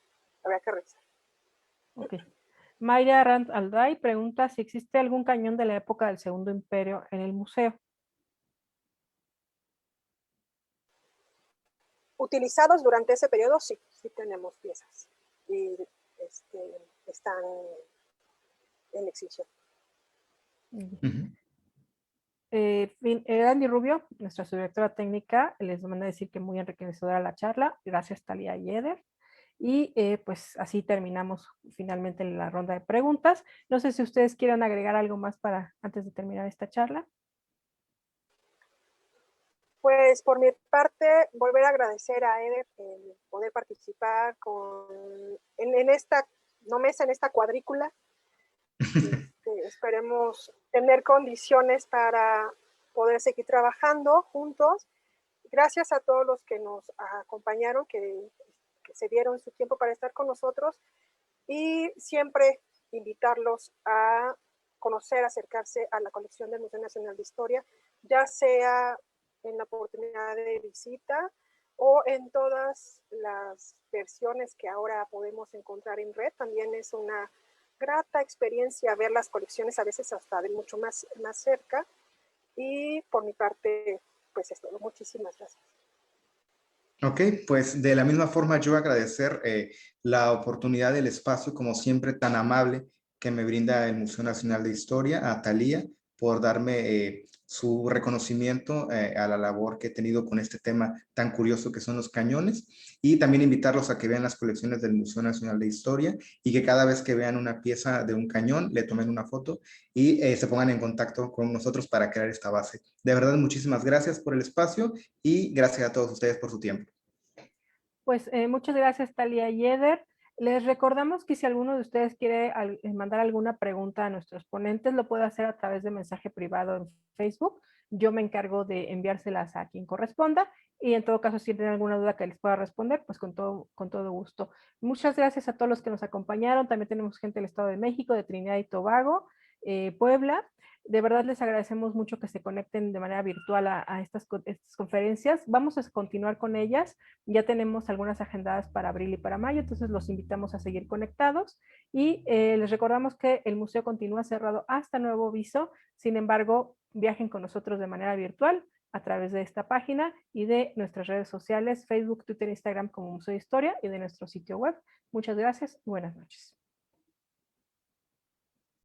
Habría que revisar. Ok. Mayra Rand Alday pregunta si existe algún cañón de la época del Segundo Imperio en el museo. Utilizados durante ese periodo, sí tenemos piezas. Y están en exhibición. Andy Rubio, nuestra subdirectora técnica, les manda a decir que muy enriquecedora la charla. Gracias, Talia y Eder. Y pues así terminamos finalmente la ronda de preguntas. No sé si ustedes quieran agregar algo más antes de terminar esta charla. Pues por mi parte, volver a agradecer a Eder el poder participar en esta, no mesa, en esta cuadrícula. Esperemos tener condiciones para poder seguir trabajando juntos. Gracias a todos los que nos acompañaron, que se dieron su tiempo para estar con nosotros, y siempre invitarlos a conocer, acercarse a la colección del Museo Nacional de Historia, ya sea en la oportunidad de visita o en todas las versiones que ahora podemos encontrar en red. También es una grata experiencia ver las colecciones, a veces hasta de mucho más cerca. Y por mi parte, pues es todo. Muchísimas gracias. Ok, pues de la misma forma yo agradecer la oportunidad del espacio, como siempre, tan amable que me brinda el Museo Nacional de Historia, a Thalía, por darme su reconocimiento a la labor que he tenido con este tema tan curioso que son los cañones, y también invitarlos a que vean las colecciones del Museo Nacional de Historia y que cada vez que vean una pieza de un cañón le tomen una foto y se pongan en contacto con nosotros para crear esta base. De verdad, muchísimas gracias por el espacio y gracias a todos ustedes por su tiempo. Pues muchas gracias, Talia y Eder. Les recordamos que si alguno de ustedes quiere mandar alguna pregunta a nuestros ponentes, lo puede hacer a través de mensaje privado en Facebook. Yo me encargo de enviárselas a quien corresponda y en todo caso, si tienen alguna duda que les pueda responder, pues con todo gusto. Muchas gracias a todos los que nos acompañaron. También tenemos gente del Estado de México, de Trinidad y Tobago, Puebla. De verdad les agradecemos mucho que se conecten de manera virtual a estas conferencias. Vamos a continuar con ellas. Ya tenemos algunas agendadas para abril y para mayo, entonces los invitamos a seguir conectados y les recordamos que el museo continúa cerrado hasta nuevo aviso. Sin embargo, viajen con nosotros de manera virtual a través de esta página y de nuestras redes sociales, Facebook, Twitter, Instagram como Museo de Historia y de nuestro sitio web. Muchas gracias y buenas noches.